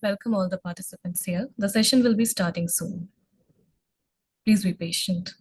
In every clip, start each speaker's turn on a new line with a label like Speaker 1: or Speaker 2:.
Speaker 1: welcome all the participants here. The session will be starting soon. Please be patient.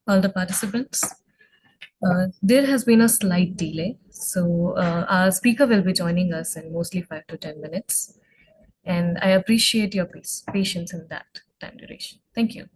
Speaker 1: All the participants. There has been a slight delay, so our speaker will be joining us in mostly 5 to 10 minutes. And I appreciate your patience in that time duration. Thank you.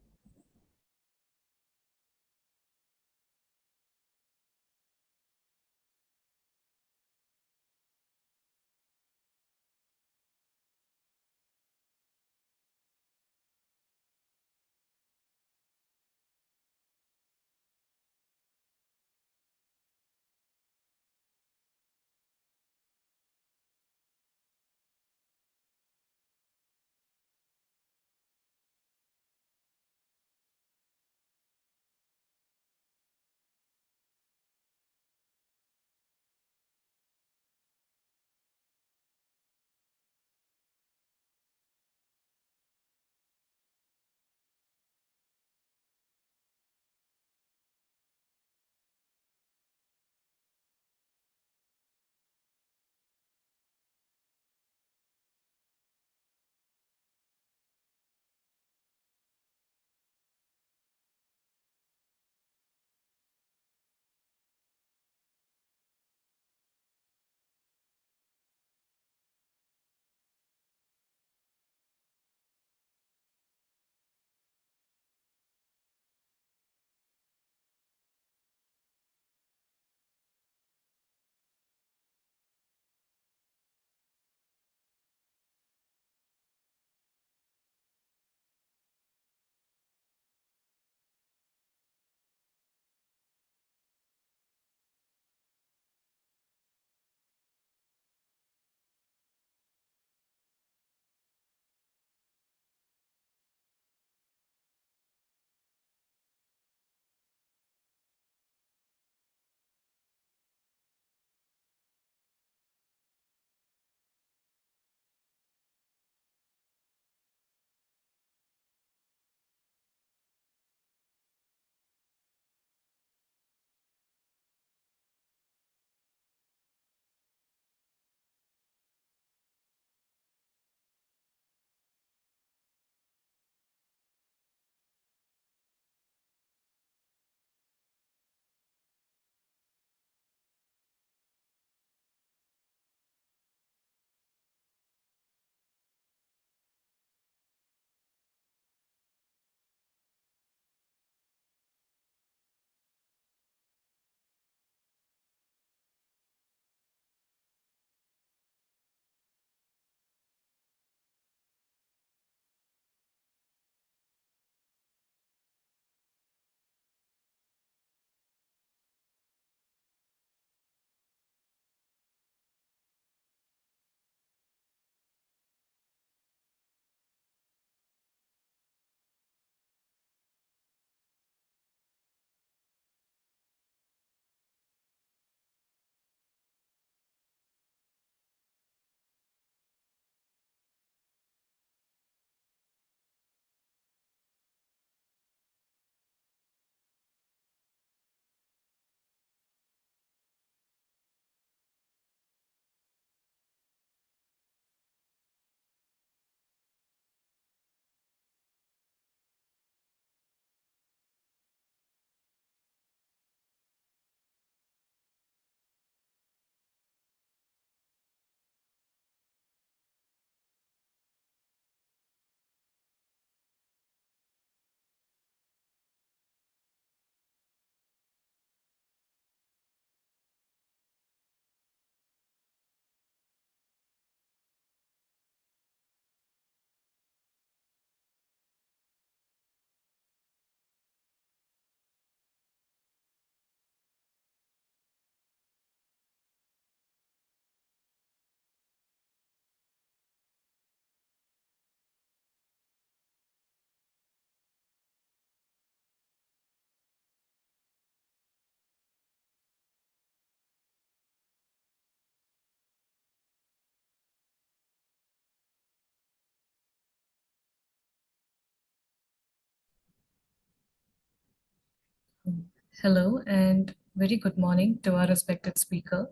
Speaker 1: Hello and very good morning to our respected speaker,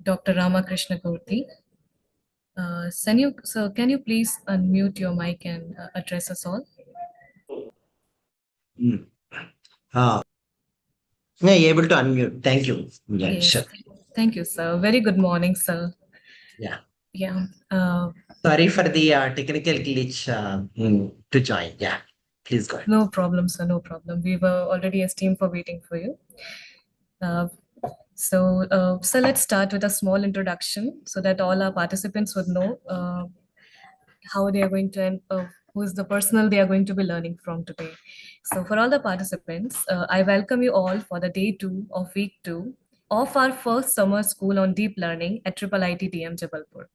Speaker 1: Dr. Rama Krishna Gorthi. Can you please unmute your mic and address us all?
Speaker 2: Mm. Ah, yeah, able to unmute. Thank you. Yeah,
Speaker 1: Yes,
Speaker 2: sure.
Speaker 1: thank you, sir. Very good morning, sir.
Speaker 2: Yeah.
Speaker 1: Yeah,
Speaker 2: Sorry for the technical glitch to join. Yeah. Please go ahead.
Speaker 1: no problem, sir. No problem. We were already esteemed for waiting for you. Uh, so let's start with a small introduction so that all our participants would know how they are going to who is the personal they are going to be learning from today. So for all the participants, I welcome you all for the day 2 of week 2 of our first summer school on deep learning at IIIT DM Jabalpur.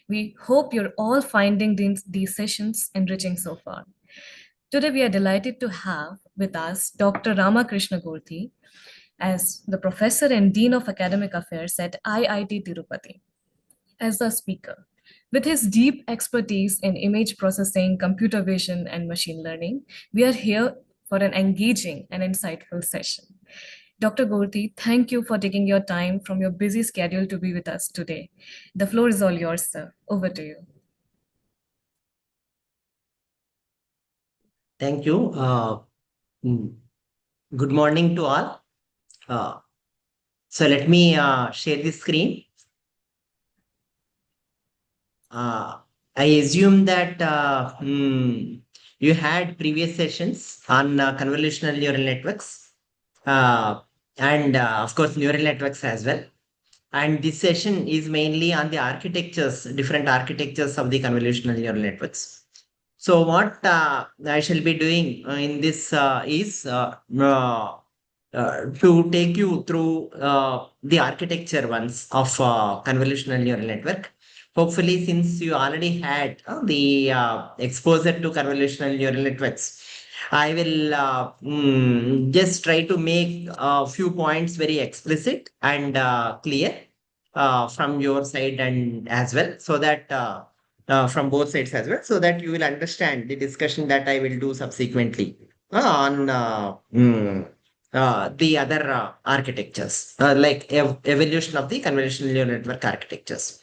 Speaker 1: We hope you're all finding these sessions enriching so far. Today we are delighted to have with us Dr. Rama Krishna Gorthi as the professor and dean of academic affairs at IIT Tirupati as the speaker. With his deep expertise in image processing, computer vision, and machine learning, we are here for an engaging and insightful session. Dr. Gorthi, thank you for taking your time from your busy schedule to be with us today. The floor is all yours, sir. Over to you.
Speaker 2: Thank you. Mm, Good morning to all. Uh, so let me share the screen. Uh, I assume that you had previous sessions on convolutional neural networks uh, and, of course, neural networks as well. And this session is mainly on the architectures, different architectures of the convolutional neural networks. So what I shall be doing in this is to take you through the architecture ones of convolutional neural network. Hopefully, since you already had the exposure to convolutional neural networks, I will just try to make a few points very explicit and clear from your side and as well, so that from both sides as well, so that you will understand the discussion that I will do subsequently on the other architectures, like evolution of the convolutional neural network architectures.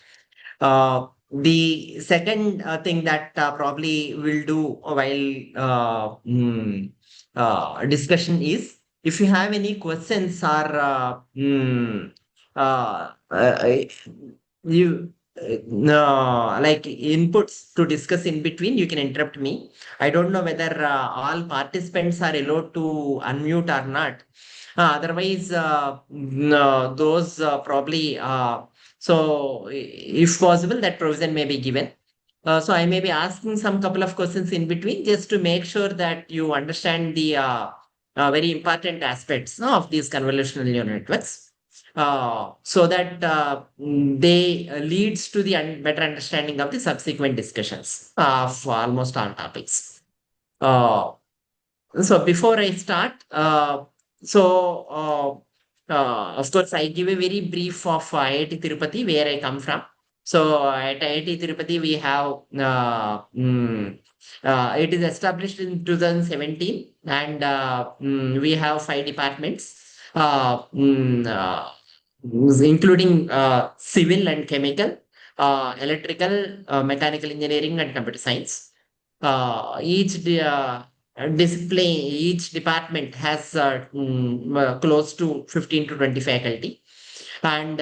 Speaker 2: The second thing that probably we'll do while discussion is, if you have any questions or you no, like inputs to discuss in between, you can interrupt me. I don't know whether all participants are allowed to unmute or not. Otherwise, no, those probably if possible, that provision may be given. So I may be asking some couple of questions in between just to make sure that you understand the very important aspects of these convolutional neural networks, so that they leads to the better understanding of the subsequent discussions of almost all topics. Uh, so before I start, of course, I give a very brief of IIT Tirupati, where I come from. So at IIT Tirupati, we have it is established in 2017, and we have 5 departments, including civil and chemical, electrical, mechanical engineering, and computer science. Each department has close to 15 to 20 faculty. And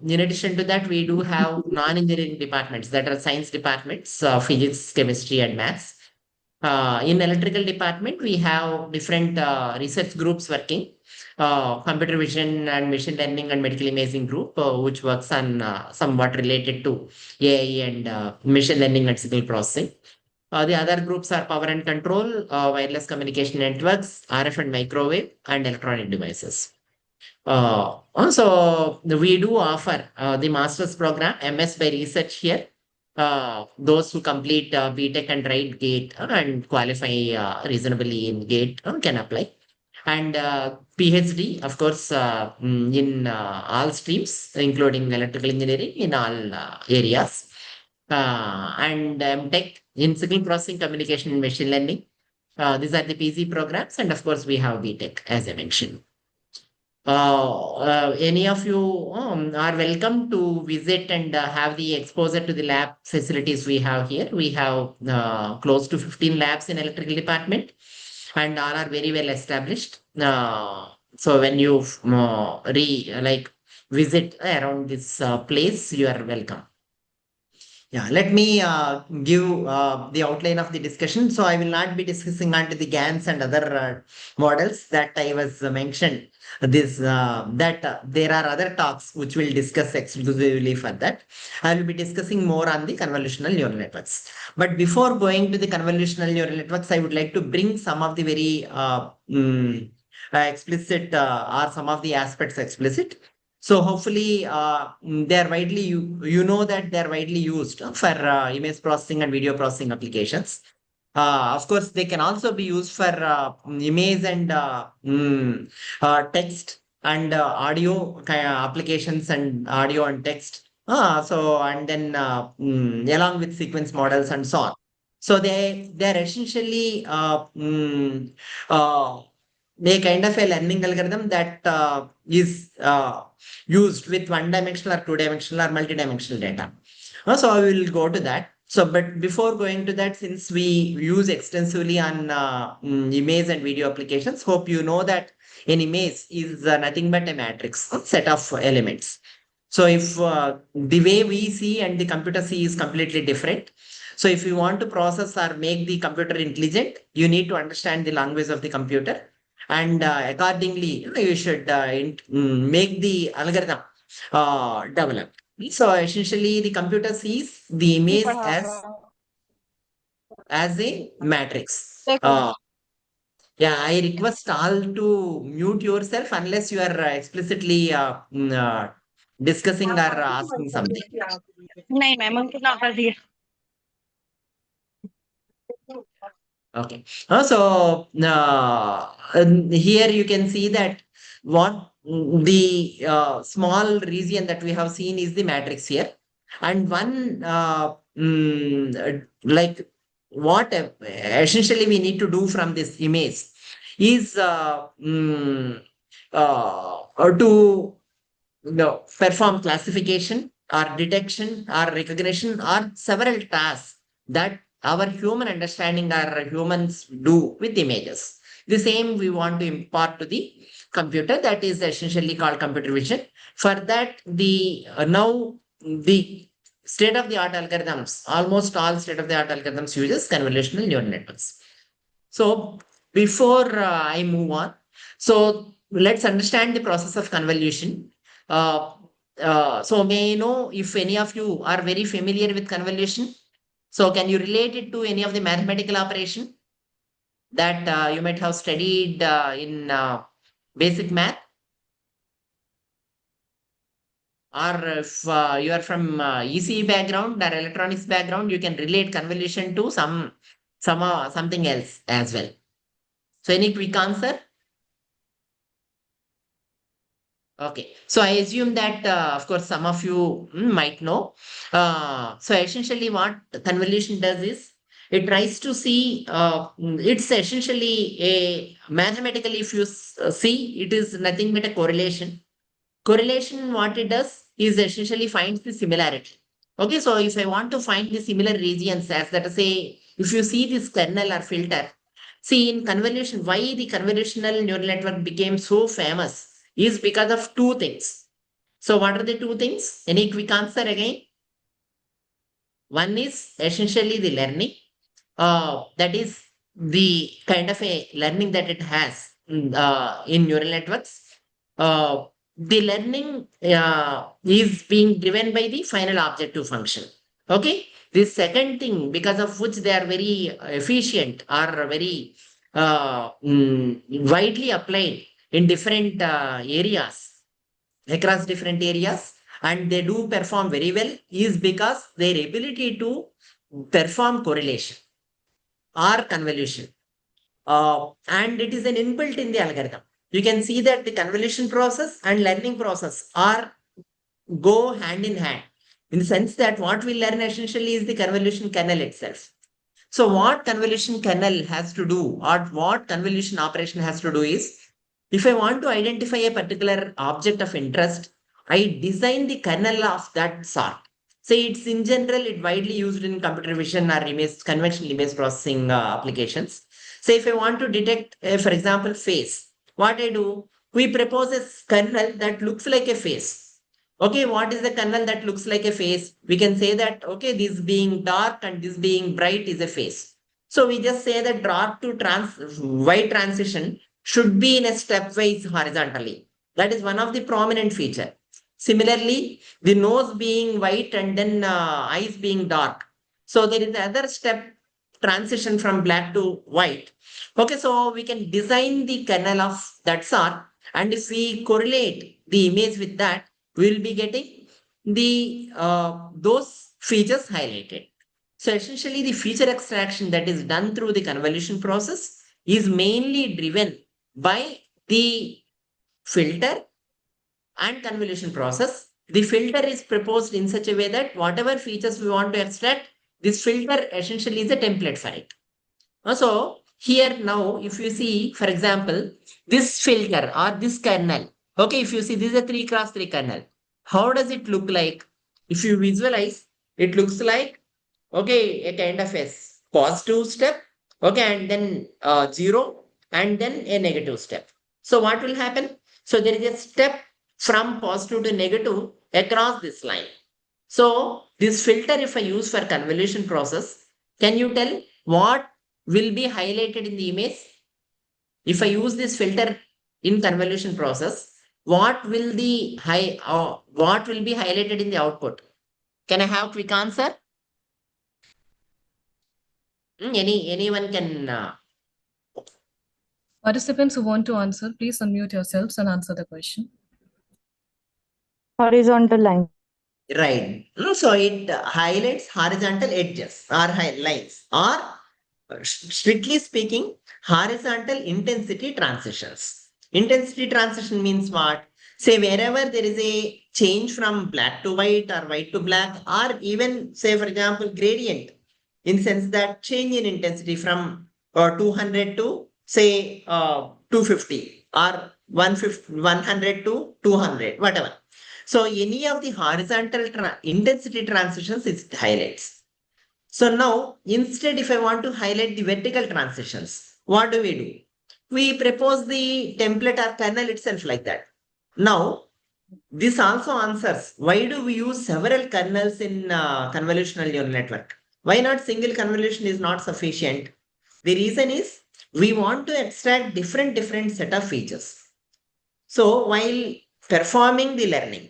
Speaker 2: in addition to that, we do have non-engineering departments, that are science departments, physics, chemistry, and maths. In electrical department, we have different research groups working. Computer vision and machine learning and medical imaging group, which works on somewhat related to AI and machine learning and signal processing. The other groups are power and control, wireless communication networks, RF and microwave, and electronic devices. Also, we do offer the master's program, MS by research here. Those who complete BTech and write GATE and qualify reasonably in GATE can apply. And PhD, of course, in all streams, including electrical engineering in all areas. And Tech in signal processing, communication, and machine learning. These are the PG programs, and of course, we have BTech, as I mentioned. any of you are welcome to visit and have the exposure to the lab facilities we have here. We have close to 15 labs in electrical department, and all are very well established. So when you visit around this place, you are welcome. Yeah, let me give the outline of the discussion. So I will not be discussing onto the GANs and other models that I was mentioned. This that there are other talks which will discuss exclusively for that. I will be discussing more on the convolutional neural networks. But before going to the convolutional neural networks, I would like to bring some of the very explicit or some of the aspects explicit. So hopefully, they are widely you know that they are widely used for image processing and video processing applications. Of course, they can also be used for image and text and audio applications and audio and text. So and then along with sequence models and so on. So they are essentially they kind of a learning algorithm that is used with one-dimensional or two-dimensional or multi-dimensional data. So I will go to that. So, but before going to that, since we use extensively on image and video applications, hope you know that an image is nothing but a matrix set of elements. So if the way we see and the computer see is completely different. So if you want to process or make the computer intelligent, you need to understand the language of the computer. And accordingly, you should make the algorithm develop. So essentially, the computer sees the image as a matrix. Yeah, I request all to mute yourself unless you are explicitly discussing or asking something.
Speaker 3: नहीं ma'am उनको ना कर दिया
Speaker 2: Okay. So here you can see that what the small region that we have seen is the matrix here. And one like what essentially we need to do from this image is to perform classification or detection or recognition or several tasks that our human understanding or humans do with images. The same we want to impart to the computer, that is essentially called computer vision. For that, the now the state of the art algorithms, almost all state of the art algorithms uses convolutional neural networks. So before I move on, so let's understand the process of convolution. Uh, so may I know if any of you are very familiar with convolution? So can you relate it to any of the mathematical operation that you might have studied in basic math? Or if you are from ECE background or electronics background, you can relate convolution to something else as well. So any quick answer? Okay, so I assume that, of course, some of you might know. So essentially, what convolution does is it tries to see. It's essentially a mathematically, if you see, it is nothing but a correlation. Correlation, what it does is essentially finds the similarity. Okay, so if I want to find the similar regions, as that say, if you see this kernel or filter, see in convolution, why the convolutional neural network became so famous is because of two things. So what are the two things? Any quick answer again? One is essentially the learning. That is the kind of a learning that it has in neural networks. The learning is being driven by the final objective function. Okay. The second thing, because of which they are very efficient or very widely applied in different areas, across different areas, and they do perform very well, is because their ability to perform correlation or convolution. And it is an inbuilt in the algorithm. You can see that the convolution process and learning process are go hand in hand, in the sense that what we learn essentially is the convolution kernel itself. So what convolution kernel has to do, or what convolution operation has to do is If I want to identify a particular object of interest, I design the kernel of that sort. Say it's in general, it widely used in computer vision or image, conventional image processing applications. Say if I want to detect, for example, face, what I do, we propose a kernel that looks like a face. Okay, what is the kernel that looks like a face? We can say that, okay, this being dark and this being bright is a face. So we just say that dark to white transition should be in a stepwise horizontally. That is one of the prominent feature. Similarly, the nose being white and then eyes being dark. So there is another step transition from black to white. Okay, so we can design the kernel of that sort, and if we correlate the image with that, we will be getting the those features highlighted. So essentially, the feature extraction that is done through the convolution process is mainly driven by the filter and convolution process. The filter is proposed in such a way that whatever features we want to extract, this filter essentially is a template for it. So here now, if you see, for example, this filter or this kernel, okay, if you see this is a 3x3 kernel, how does it look like? If you visualize, it looks like, okay, a kind of a positive step, okay, and then 0, and then a negative step. So what will happen? So there is a step from positive to negative across this line. So this filter, if I use for convolution process, can you tell what will be highlighted in the image? If I use this filter in convolution process, what will what will be highlighted in the output? Can I have quick answer? Anyone can
Speaker 1: Participants who want to answer, please unmute yourselves and answer the question.
Speaker 3: Horizontal line.
Speaker 2: right. So it highlights horizontal edges or lines, or strictly speaking, horizontal intensity transitions. Intensity transition means what? Say wherever there is a change from black to white or white to black, or even say for example gradient, in sense that change in intensity from 200 to say 250 or 150, 100 to 200, whatever. So any of the horizontal intensity transitions it highlights. So now instead if I want to highlight the vertical transitions, what do? We propose the template or kernel itself like that. Now this also answers why do we use several kernels in convolutional neural network? Why not single convolution is not sufficient? The reason is we want to extract different set of features. So while performing the learning,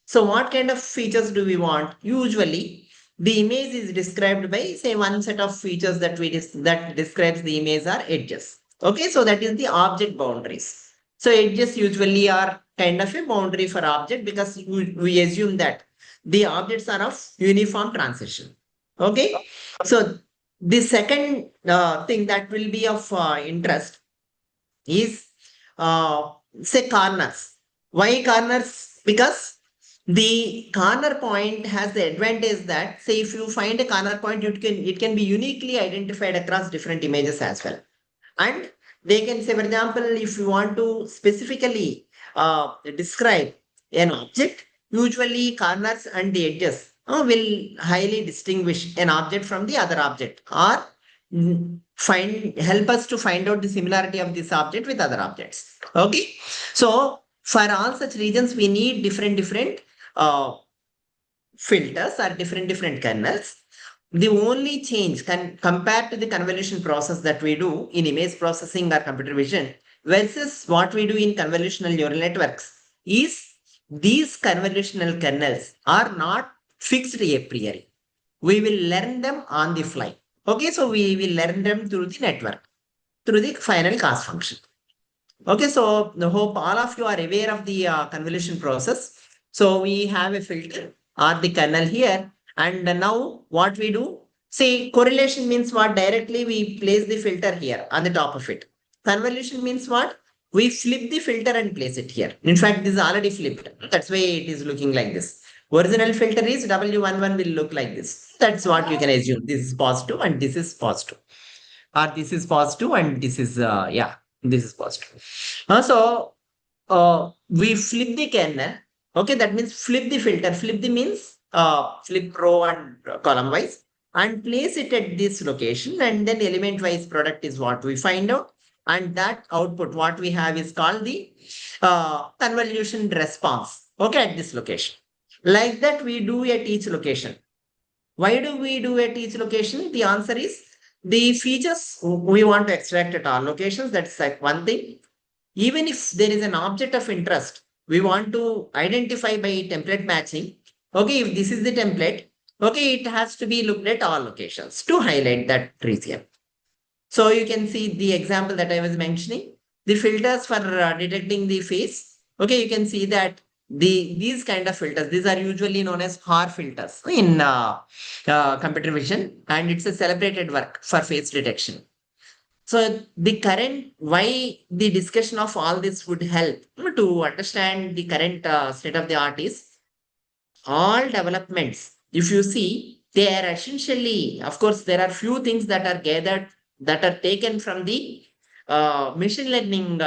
Speaker 2: so what kind of features do we want? Usually the image is described by say one set of features that that describes the image are edges. Okay, so that is the object boundaries. So edges usually are kind of a boundary for object because we assume that the objects are of uniform transition. Okay, so the second thing that will be of interest is say corners. Why corners? Because the corner point has the advantage that say if you find a corner point, it can be uniquely identified across different images as well. And they can say, for example, if you want to specifically describe an object, usually corners and the edges will highly distinguish an object from the other object, or help us to find out the similarity of this object with other objects. Okay, so for all such reasons, we need different filters or different kernels. The only change compared to the convolution process that we do in image processing or computer vision versus what we do in convolutional neural networks is these convolutional kernels are not fixed a priori. We will learn them on the fly. Okay, so we will learn them through the network, through the final cost function. Okay, so I hope all of you are aware of the convolution process. So we have a filter or the kernel here. And now what we do, see correlation means what? Directly we place the filter here on the top of it. Convolution means what? We flip the filter and place it here. In fact, this is already flipped. That's why it is looking like this. Original filter is W11 will look like this. That's what you can assume. This is positive and this is positive. Or this is positive and this is, yeah. This is positive. We flip the kernel. Okay, that means flip the filter. Flip the means flip row and column wise and place it at this location, and then element wise product is what we find out. And that output, what we have is called the convolution response. Okay, at this location. Like that, we do at each location. Why do we do at each location? The answer is the features we want to extract at all locations. That's like one thing. Even if there is an object of interest, we want to identify by template matching. Okay, if this is the template, okay, it has to be looked at all locations to highlight that region. So you can see the example that I was mentioning, the filters for detecting the face. Okay, you can see that these kind of filters, these are usually known as HAR filters in computer vision, and it's a celebrated work for face detection. So the current, why the discussion of all this would help to understand the current state of the art is all developments. If you see, they are essentially, of course, there are few things that are gathered, that are taken from the machine learning,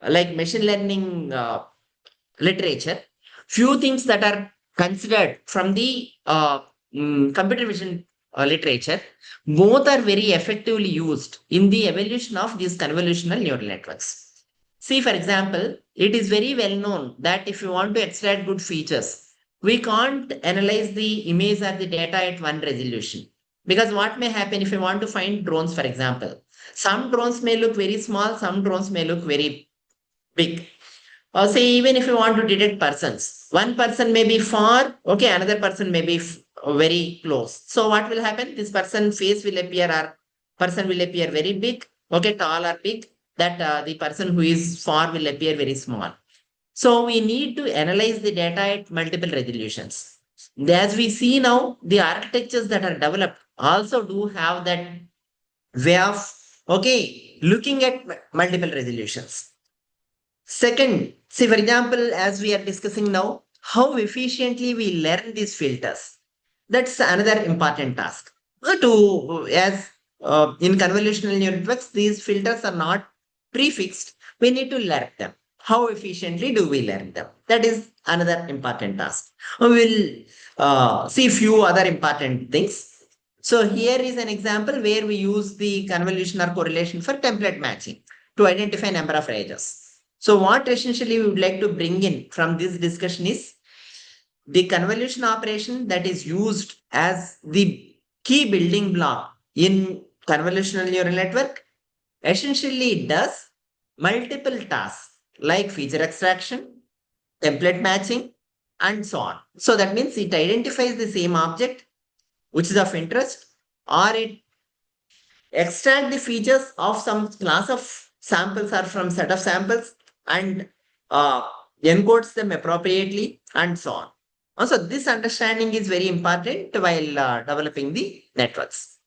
Speaker 2: like machine learning literature. Few things that are considered from the computer vision literature. Both are very effectively used in the evolution of these convolutional neural networks. See, for example, it is very well known that if you want to extract good features, we can't analyze the image or the data at one resolution. Because what may happen if you want to find drones, for example, some drones may look very small, some drones may look very big. Or say, even if you want to detect persons, one person may be far, okay, another person may be very close. So what will happen? This person face will appear, or person will appear very big, okay, tall or big. That the person who is far will appear very small. So we need to analyze the data at multiple resolutions. As we see now, the architectures that are developed also do have that way of, okay, looking at multiple resolutions. Second, see, for example, as we are discussing now, how efficiently we learn these filters. That's another important task. As in convolutional neural networks, these filters are not prefixed. We need to learn them. How efficiently do we learn them? That is another important task. We will see few other important things. So here is an example where we use the convolution or correlation for template matching to identify number of edges. So what essentially we would like to bring in from this discussion is the convolution operation that is used as the key building block in convolutional neural network. Essentially, it does multiple tasks like feature extraction, template matching, and so on. So that means it identifies the same object which is of interest, or it extract the features of some class of samples or from set of samples and uh, encodes them appropriately and so on. Also, this understanding is very important while developing the networks.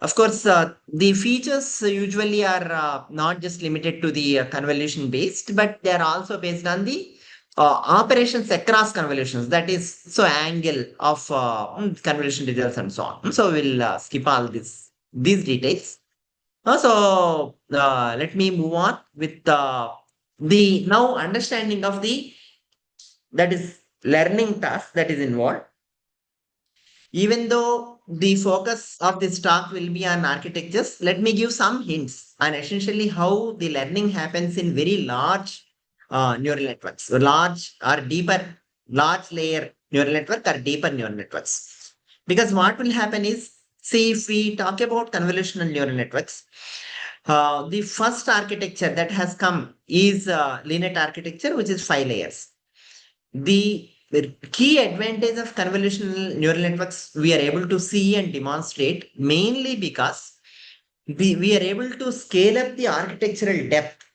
Speaker 2: Of course, the features usually are not just limited to the convolution based, but they are also based on the operations across convolutions. That is, so angle of convolution details and so on. So we'll skip all these details. Let me move on with the now understanding of the, that is, learning task that is involved. Even though the focus of this talk will be on architectures, let me give some hints on essentially how the learning happens in very large neural networks, large or deeper, large layer neural network or deeper neural networks. Because what will happen is, see, if we talk about convolutional neural networks, the first architecture that has come is linear architecture, which is 5 layers. The key advantage of convolutional neural networks we are able to see and demonstrate mainly because we are able to scale up the architectural depth.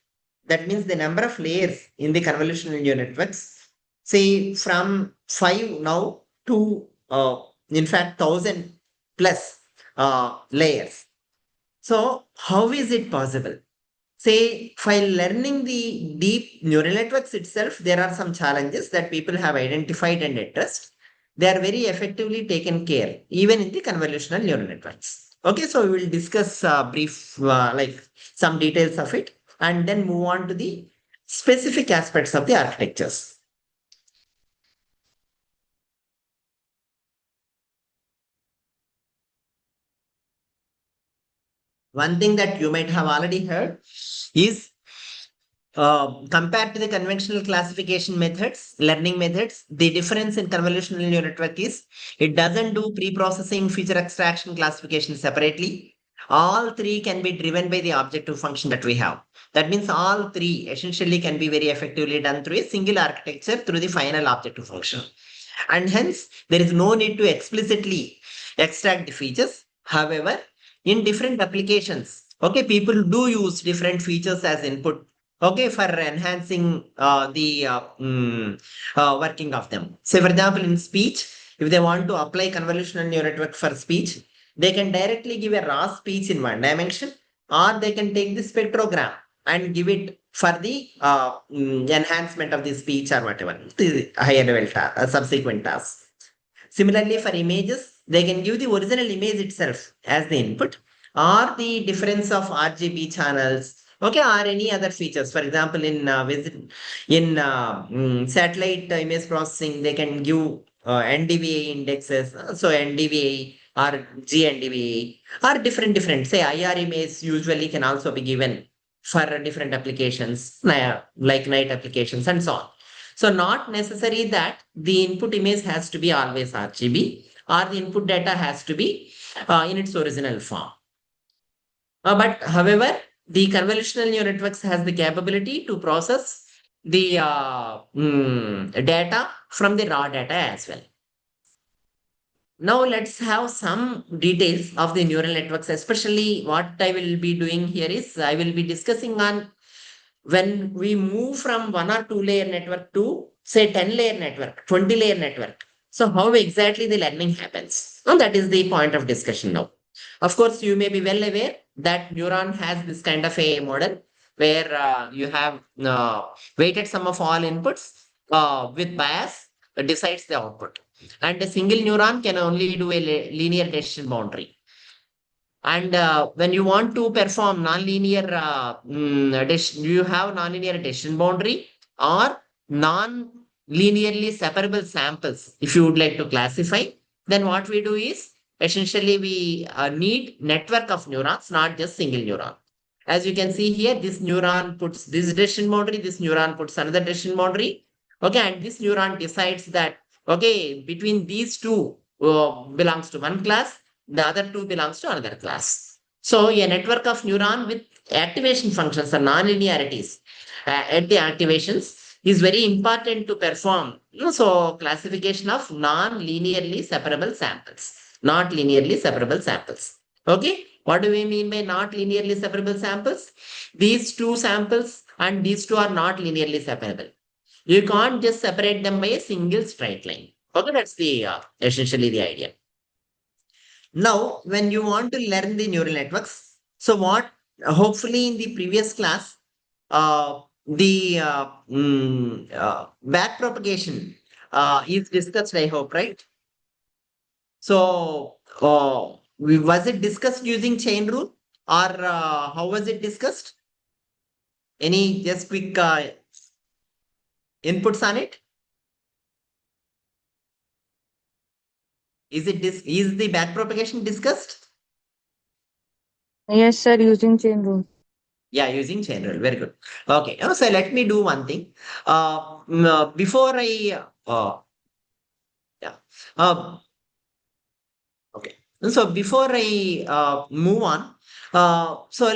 Speaker 2: That means the number of layers in the convolutional neural networks, say from 5 now to in fact 1,000 plus layers. So how is it possible? Say, while learning the deep neural networks itself, there are some challenges that people have identified and addressed. They are very effectively taken care, even in the convolutional neural networks. Okay, so we will discuss brief, like some details of it, and then move on to the specific aspects of the architectures. One thing that you might have already heard is compared to the conventional classification methods, learning methods, the difference in convolutional neural network is it doesn't do pre-processing, feature extraction, classification separately. All three can be driven by the objective function that we have. That means all three essentially can be very effectively done through a single architecture through the final objective function. And hence, there is no need to explicitly extract the features. However, in different applications, okay, people do use different features as input, okay, for enhancing the working of them. Say, for example, in speech, if they want to apply convolutional neural network for speech, they can directly give a raw speech in one dimension, or they can take the spectrogram and give it for the enhancement of the speech or whatever, the higher level subsequent tasks. Similarly, for images, they can give the original image itself as the input or the difference of RGB channels, okay, or any other features. For example, in satellite image processing, they can give NDVA indexes, so NDVA or GNDVA or different. Say IR image usually can also be given for different applications, like night applications and so on. So not necessary that the input image has to be always RGB or the input data has to be in its original form. But however, the convolutional neural networks has the capability to process the data from the raw data as well. Now let's have some details of the neural networks, especially what I will be doing here is I will be discussing on when we move from one or two layer network to say 10 layer network, 20 layer network. So how exactly the learning happens? And that is the point of discussion now. Of course, you may be well aware that neuron has this kind of a model where you have weighted sum of all inputs with bias decides the output. And a single neuron can only do a linear decision boundary. And when you want to perform nonlinear addition, you have nonlinear addition boundary or non-linearly separable samples. If you would like to classify, then what we do is essentially we need network of neurons, not just single neuron. As you can see here, this neuron puts this decision boundary, this neuron puts another decision boundary. Okay, and this neuron decides that, okay, between these two belongs to one class, the other two belongs to another class. So a network of neuron with activation functions or non-linearities at the activations is very important to perform. So classification of non-linearly separable samples, not linearly separable samples. Okay, what do we mean by not linearly separable samples? These two samples and these two are not linearly separable. You can't just separate them by a single straight line. Okay, that's the essentially the idea. Now, when you want to learn the neural networks, so what hopefully in the previous class, the back propagation is discussed, I hope, right? So, was it discussed using chain rule or how was it discussed? Any just quick inputs on it? Is the back propagation discussed?
Speaker 3: Yes, sir, using chain rule.
Speaker 2: Yeah, using chain rule. Very good. Okay. So let me do one thing. Before I yeah. Uh, okay. So before I move on, so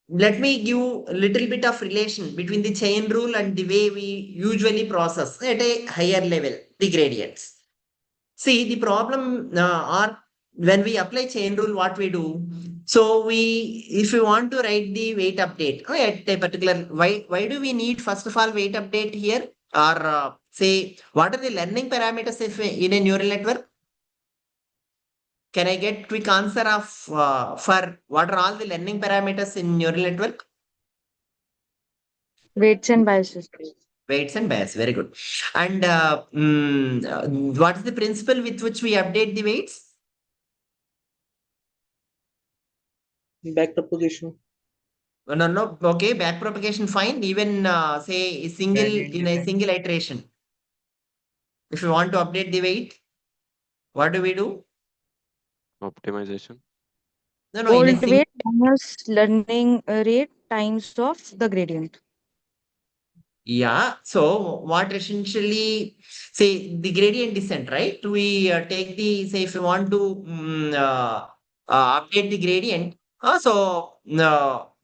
Speaker 2: let me give a little bit of relation between the chain rule and the way we usually process at a higher level the gradients. See, the problem or when we apply chain rule, what we do. So if we want to write the weight update at a particular, why do we need first of all weight update here? Or say, what are the learning parameters if in a neural network? Can I get quick answer of for what are all the learning parameters in neural network?
Speaker 3: Weights and biases.
Speaker 2: Weights and bias. Very good. And what is the principle with which we update the weights?
Speaker 4: Back propagation.
Speaker 2: No. Okay, back propagation fine. Even say a single in a single iteration. If you want to update the weight, what do we do?
Speaker 5: Optimization.
Speaker 2: No, in a
Speaker 3: Old
Speaker 2: single.
Speaker 3: weight minus learning rate times of the gradient.
Speaker 2: Yeah. So what essentially say the gradient descent, right? We take the say if you want to update the gradient.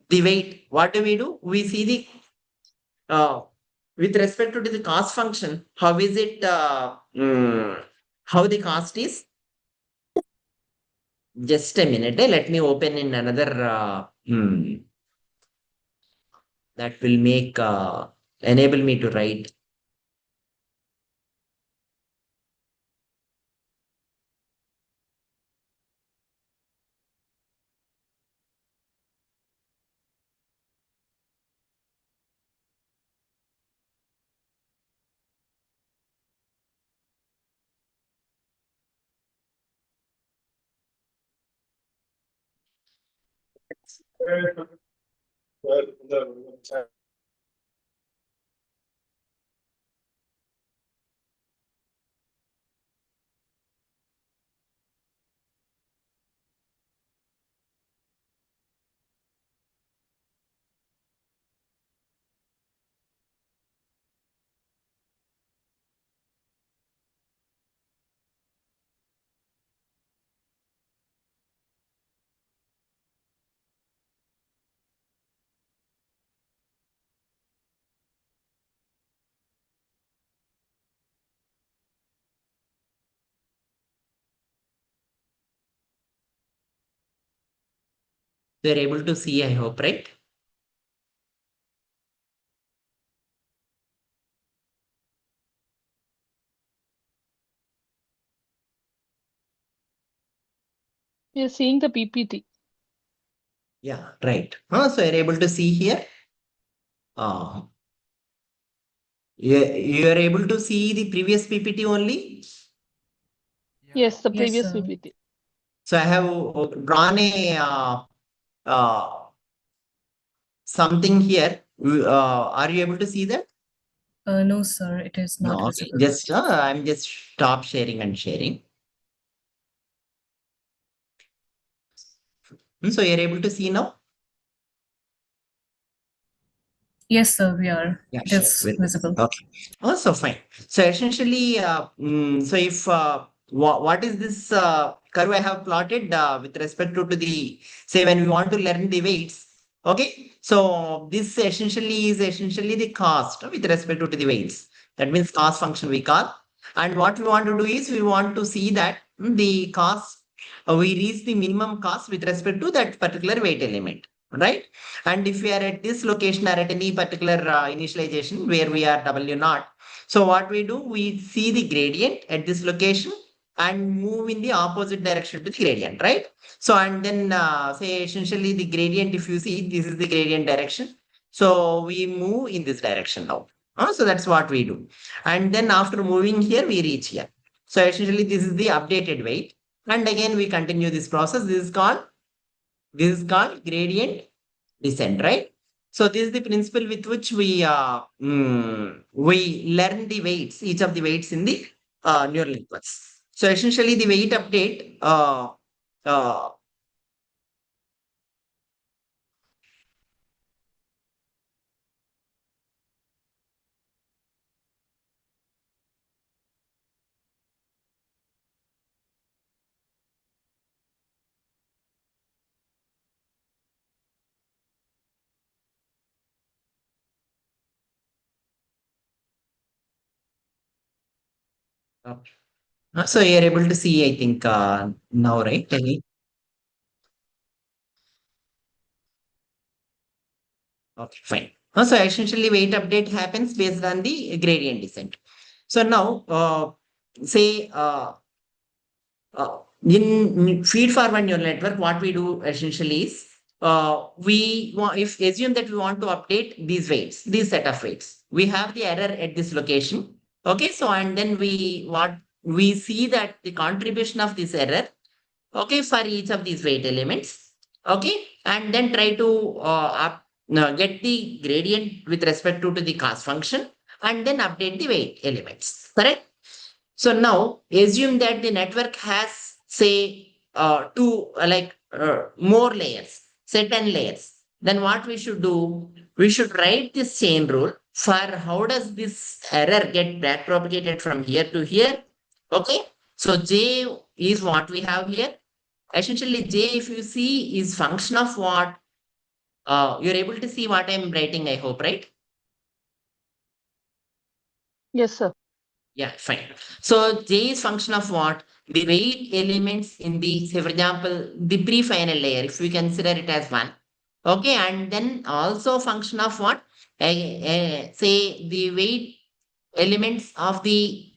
Speaker 2: The weight. What do? We see the with respect to the cost function. How is it? How the cost is? Just a minute. Let me open in another. That will make enable me to write. They're able to see, I hope, right?
Speaker 6: We are seeing the PPT.
Speaker 2: Yeah, right. So you're able to see here. Uh, you're able to see the previous PPT only.
Speaker 6: Yes, the
Speaker 1: Yes,
Speaker 6: previous
Speaker 1: sir.
Speaker 6: PPT.
Speaker 2: So I have drawn a something here. Are you able to see that?
Speaker 1: No, sir, it is not
Speaker 2: No. Okay.
Speaker 1: visible.
Speaker 2: Just I'm just stop sharing and sharing. So you're able to see now.
Speaker 1: Yes, sir, we are.
Speaker 2: Yeah,
Speaker 1: It
Speaker 2: sure.
Speaker 1: is
Speaker 2: Very good.
Speaker 1: visible.
Speaker 2: Okay. Also fine. So essentially, so if what is this curve I have plotted with respect to the say when we want to learn the weights. Okay. So this essentially the cost with respect to the weights. That means cost function we call. And what we want to do is we want to see that the cost we reach the minimum cost with respect to that particular weight element, right? And if we are at this location or at any particular initialization where we are W naught, so what we do, we see the gradient at this location and move in the opposite direction to the gradient, right? So, and then say essentially the gradient, if you see, this is the gradient direction. So we move in this direction now. So that's what we do. And then after moving here, we reach here. So essentially this is the updated weight. And again, we continue this process. This is called gradient descent, right? So this is the principle with which we learn the weights, each of the weights in the neural networks. So essentially, the weight update. Uh, so you're able to see, I think, now, right? Okay, fine. So essentially, weight update happens based on the gradient descent. So now, say in feed forward neural network, what we do essentially is we want if assume that we want to update these weights, these set of weights. We have the error at this location. Okay, so and then we see that the contribution of this error, okay, for each of these weight elements. Okay, and then try to get the gradient with respect to the cost function, and then update the weight elements. Correct. So now assume that the network has say two more layers, say 10 layers. Then what we should do? We should write this chain rule for how does this error get back propagated from here to here. Okay. So J is what we have here. Essentially, J, if you see, is function of what? You're able to see what I'm writing, I hope, right?
Speaker 6: Yes, sir.
Speaker 2: Yeah, fine. So J is function of what? The weight elements in the, say, for example, the pre-final layer, if we consider it as one. Okay, and then also function of what? Say the weight elements of the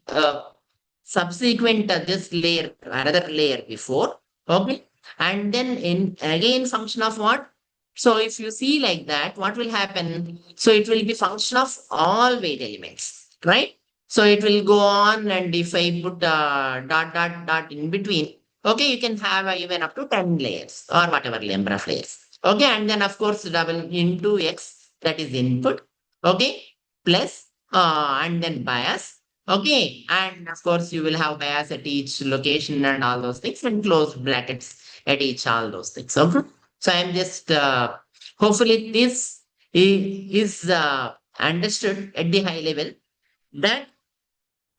Speaker 2: subsequent this layer, another layer before. Okay, and then in again function of what? So if you see like that, what will happen? So it will be function of all weight elements, right? So it will go on, and if I put dot in between, okay, you can have even up to 10 layers or whatever number of layers. Okay, and then of course double into X, that is input. Okay, plus and then bias. Okay, and of course you will have bias at each location and all those things, and close brackets at each all those things. Okay, so I'm just hopefully this is understood at the high level that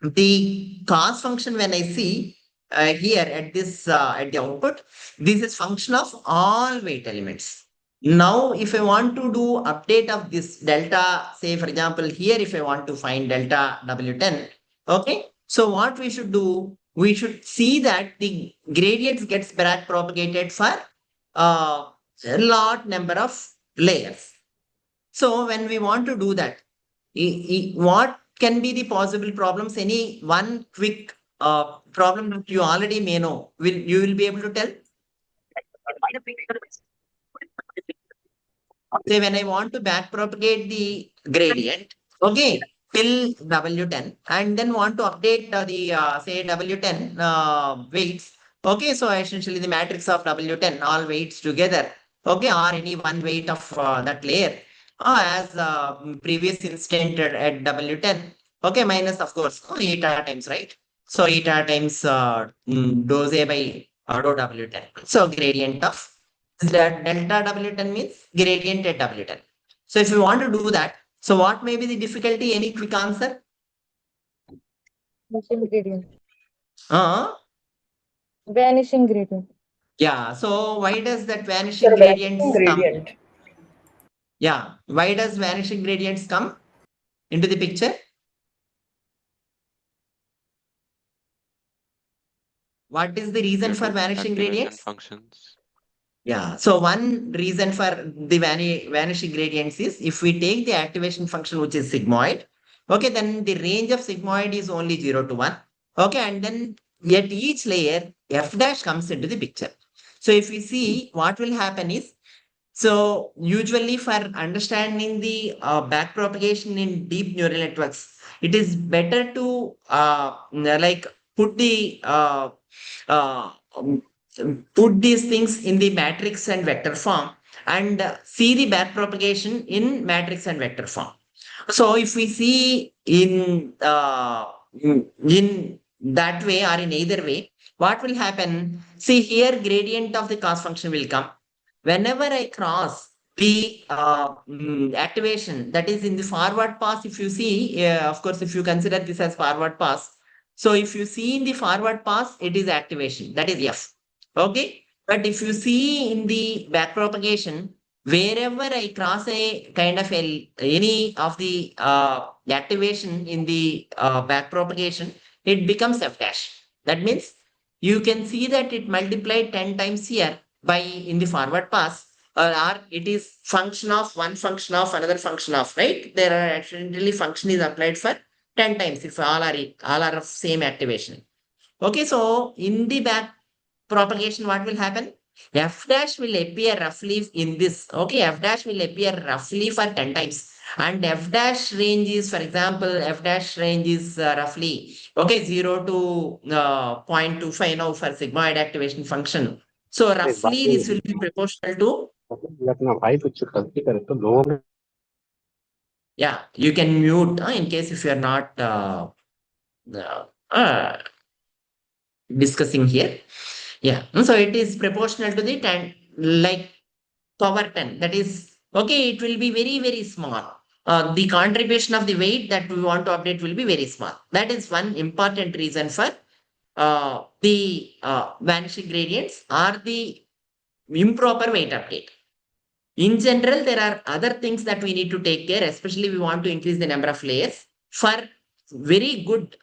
Speaker 2: the cost function when I see here at this at the output, this is function of all weight elements. Now, if I want to do update of this delta, say for example here, if I want to find delta W10, okay. So what we should do, we should see that the gradients gets back propagated for a lot number of layers. So when we want to do that, what can be the possible problems? Any one quick problem that you already may know, you will be able to tell? Say when I want to back propagate the gradient, okay, till W10, and then want to update the say W10 weights. Okay, so essentially the matrix of W10, all weights together, okay, or any one weight of that layer, as previous instant at W10, okay, minus of course eta times, right? So eta times dose A by dou W10. So gradient of that delta W10 means gradient at W10. So if you want to do that, so what may be the difficulty? Any quick answer?
Speaker 3: Vanishing gradient.
Speaker 2: Uh,
Speaker 3: Vanishing gradient.
Speaker 2: yeah. So why does that vanishing
Speaker 4: Sir, vanishing
Speaker 2: gradients come?
Speaker 4: gradient.
Speaker 2: Yeah. Why does vanishing gradients come into the picture? What is the reason
Speaker 5: Due
Speaker 2: for
Speaker 5: to
Speaker 2: vanishing
Speaker 5: activation
Speaker 2: gradients?
Speaker 5: functions.
Speaker 2: Yeah. So one reason for the vanishing gradients is if we take the activation function, which is sigmoid, okay, then the range of sigmoid is only 0 to 1. Okay, and then at each layer, f dash comes into the picture. So if we see what will happen is, so usually for understanding the back propagation in deep neural networks, it is better to like put the uh, um, put these things in the matrix and vector form, and see the back propagation in matrix and vector form. So if we see in that way or in either way, what will happen? See here, gradient of the cost function will come whenever I cross the activation, that is in the forward pass. If you see, of course, if you consider this as forward pass, so if you see in the forward pass, it is activation, that is F. Okay, but if you see in the back propagation, wherever I cross a kind of any of the activation in the back propagation, it becomes F dash. That means you can see that it multiplied 10 times here by in the forward pass, or it is function of one function of another function of, right? There are accidentally function is applied for 10 times if all are of same activation. Okay, so in the back propagation, what will happen? F dash will appear roughly in this. Okay, F dash will appear roughly for 10 times. And F dash range is, for example, F dash range is roughly, okay, 0 to 0.25 now for sigmoid activation function. So roughly this will be proportional to, yeah, you can mute in case if you are not uh, discussing here. Yeah, so it is proportional to the 10, like power 10. That is, okay, it will be very, very small. The contribution of the weight that we want to update will be very small. That is one important reason for the vanishing gradients or the improper weight update. In general, there are other things that we need to take care, especially we want to increase the number of layers for very good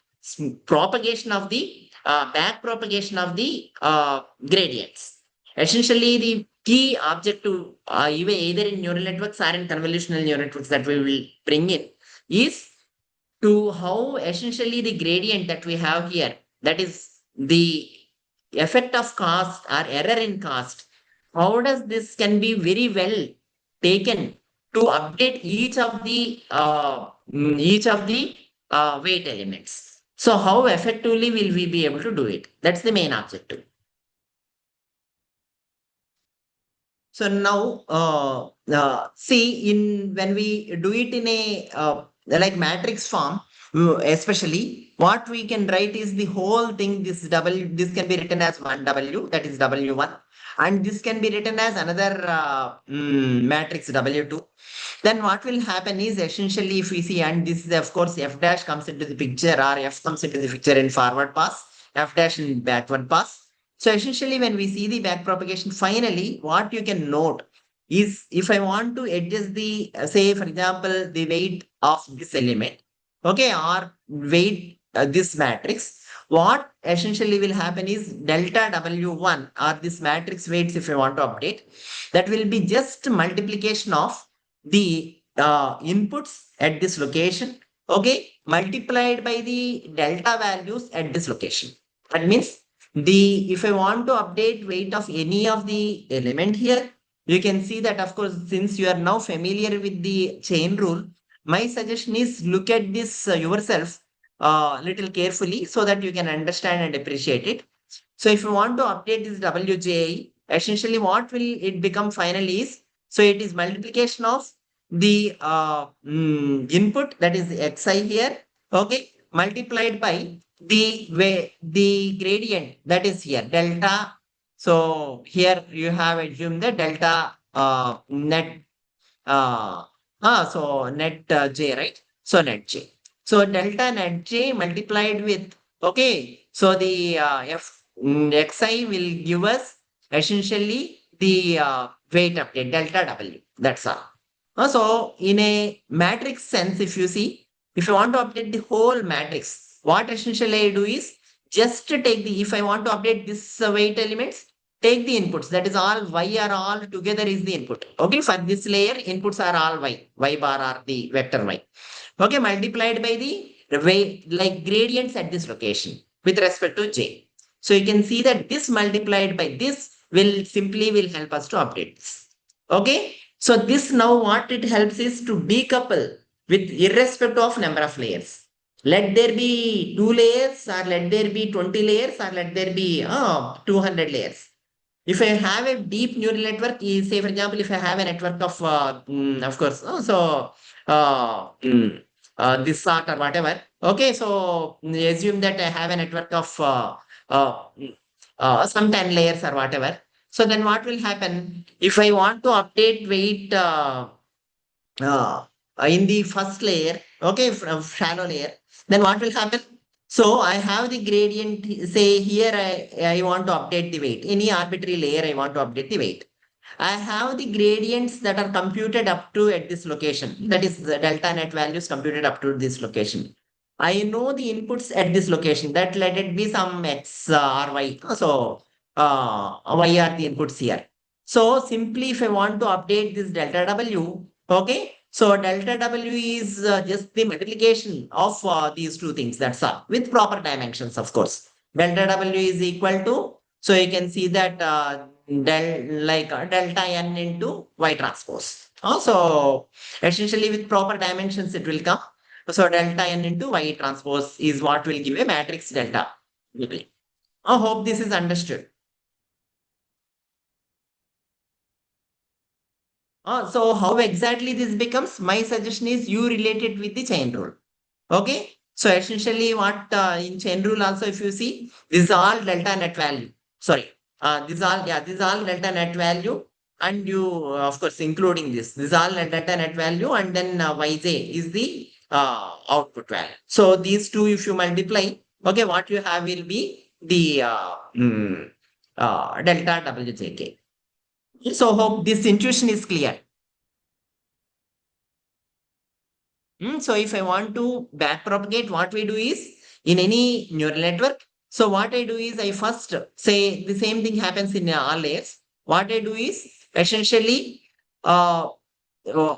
Speaker 2: propagation of the back propagation of the gradients. Essentially, the key objective, either in neural networks or in convolutional neural networks that we will bring in, is to how essentially the gradient that we have here, that is the effect of cost or error in cost, how does this can be very well taken to update each of the weight elements. So how effectively will we be able to do it? That's the main objective. So now, see, in when we do it in a like matrix form, especially what we can write is the whole thing. This W, this can be written as one W, that is W1, and this can be written as another matrix W2. Then what will happen is essentially if we see, and this is of course F dash comes into the picture, or F comes into the picture in forward pass, F dash in backward pass. So essentially, when we see the back propagation, finally, what you can note is if I want to adjust the, say, for example, the weight of this element, okay, or weight this matrix, what essentially will happen is delta W1 or this matrix weights, if I want to update, that will be just multiplication of the inputs at this location, okay, multiplied by the delta values at this location. That means if I want to update weight of any of the element here, you can see that of course, since you are now familiar with the chain rule, my suggestion is look at this yourself little carefully so that you can understand and appreciate it. So if you want to update this WJ, essentially what will it become finally is, so it is multiplication of the input, that is xi here, okay, multiplied by the gradient, that is here delta. So here you have assumed the delta net so net j, right? So net j. So delta net j multiplied with, okay, so the xi will give us essentially the weight update delta w. That's all. So in a matrix sense, if you see, if you want to update the whole matrix, what essentially I do is just to take the, if I want to update this weight elements, take the inputs, that is all y are all together is the input. Okay, for this layer, inputs are all y bar are the vector y. Okay, multiplied by the way, like gradients at this location with respect to j. So you can see that this multiplied by this will help us to update this. Okay, so this now what it helps is to decouple with irrespective of number of layers. Let there be 2 layers, or let there be 20 layers, or let there be 200 layers. If I have a deep neural network, say for example, if I have a network of course, this sort or whatever. Okay, so assume that I have a network of some 10 layers or whatever. So then what will happen if I want to update weight in the first layer, okay, from shallow layer, then what will happen? So I have the gradient, say here I want to update the weight. Any arbitrary layer I want to update the weight. I have the gradients that are computed up to at this location. That is the delta net values computed up to this location. I know the inputs at this location, that let it be some x or y. So y are the inputs here. So simply if I want to update this delta W, okay, so delta W is just the multiplication of these two things. That's all, with proper dimensions, of course. Delta W is equal to, so you can see that delta n into y transpose. Also, essentially with proper dimensions, it will come. So delta n into y transpose is what will give a matrix delta. I hope this is understood. So how exactly this becomes? My suggestion is you relate it with the chain rule. Okay. So essentially what in chain rule also, if you see, this is all delta net value. Sorry. This is all delta net value. And you, of course, including this is all delta net value. And then Yj is the output value. So these two, if you multiply, okay, what you have will be the delta Wjk. So hope this intuition is clear. So if I want to backpropagate, what we do is in any neural network. So what I do is I first say the same thing happens in all layers. What I do is essentially uh, uh,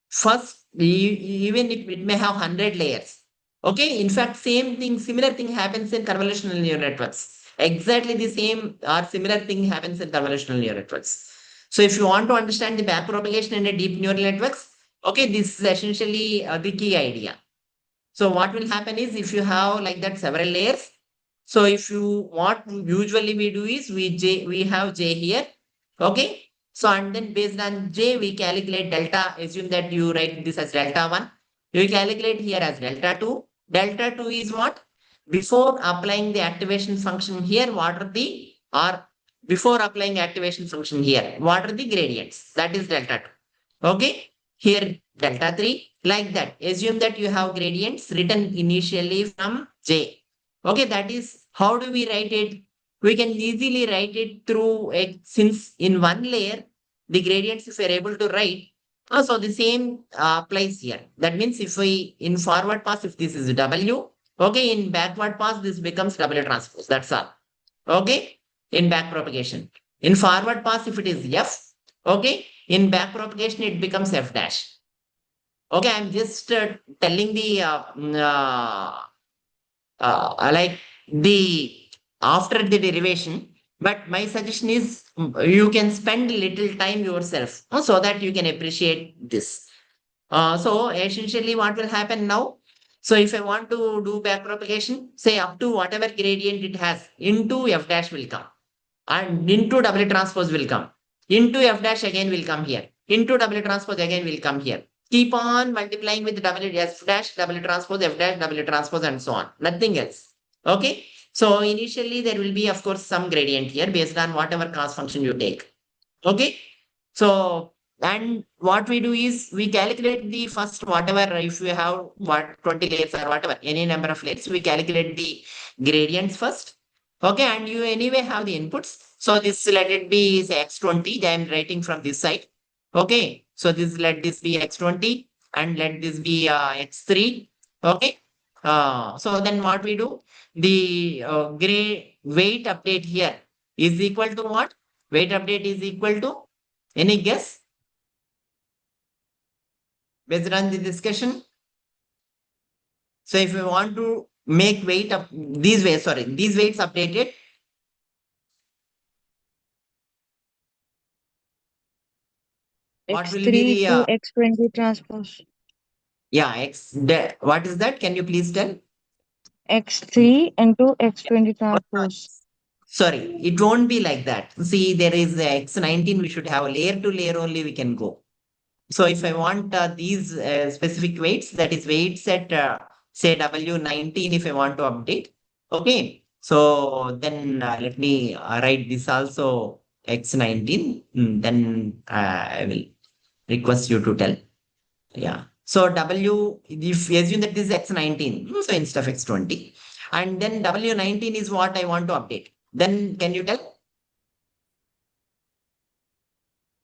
Speaker 2: first even if it may have 100 layers. Okay. In fact, similar thing happens in convolutional neural networks. Exactly the same or similar thing happens in convolutional neural networks. So if you want to understand the backpropagation in a deep neural networks, okay, this is essentially the key idea. So what will happen is if you have like that several layers. So if you what usually we do is we have J here. Okay. So and then based on J, we calculate delta. Assume that you write this as delta 1. You calculate here as delta 2. Delta 2 is what? Before applying the activation function here, what are the or before applying activation function here, what are the gradients? That is delta 2. Okay. Here delta 3, like that. Assume that you have gradients written initially from J. Okay, that is how do we write it? We can easily write it through since in one layer, the gradients if we are able to write. So the same applies here. That means if we in forward pass, if this is W, okay, in backward pass, this becomes W transpose. That's all. Okay, in back propagation. In forward pass, if it is F, okay, in back propagation, it becomes F dash. Okay, I'm just telling the like the after the derivation, but my suggestion is you can spend little time yourself so that you can appreciate this. So essentially, what will happen now? So if I want to do back propagation, say up to whatever gradient it has, into F dash will come, and into W transpose will come, into F dash again will come here, into W transpose again will come here. Keep on multiplying with W F dash, W transpose, F dash, W transpose, and so on. Nothing else. Okay. So initially there will be, of course, some gradient here based on whatever cost function you take. Okay. So, and what we do is we calculate the first whatever, if we have what 20 layers or whatever, any number of layers, we calculate the gradients first. Okay, and you anyway have the inputs. So this let it be say x20. I am writing from this side. Okay, so let this be x20 and let this be x3. Okay, so then what we do? The gray weight update here is equal to what? Weight update is equal to any guess based on the discussion? So if we want to make weight up these weights updated. What will be
Speaker 3: X3
Speaker 2: the
Speaker 3: to X20 transpose.
Speaker 2: what is that? Can you please tell?
Speaker 3: X3 into X20 transpose.
Speaker 2: Sorry, it won't be like that. See, there is X19. We should have a layer to layer only we can go. So if I want these specific weights, that is weights at say W19, if I want to update. Okay. So then let me write this also X19. Then I will request you to tell. Yeah. So W, if you assume that this is X19, so instead of X20. And then W19 is what I want to update. Then can you tell?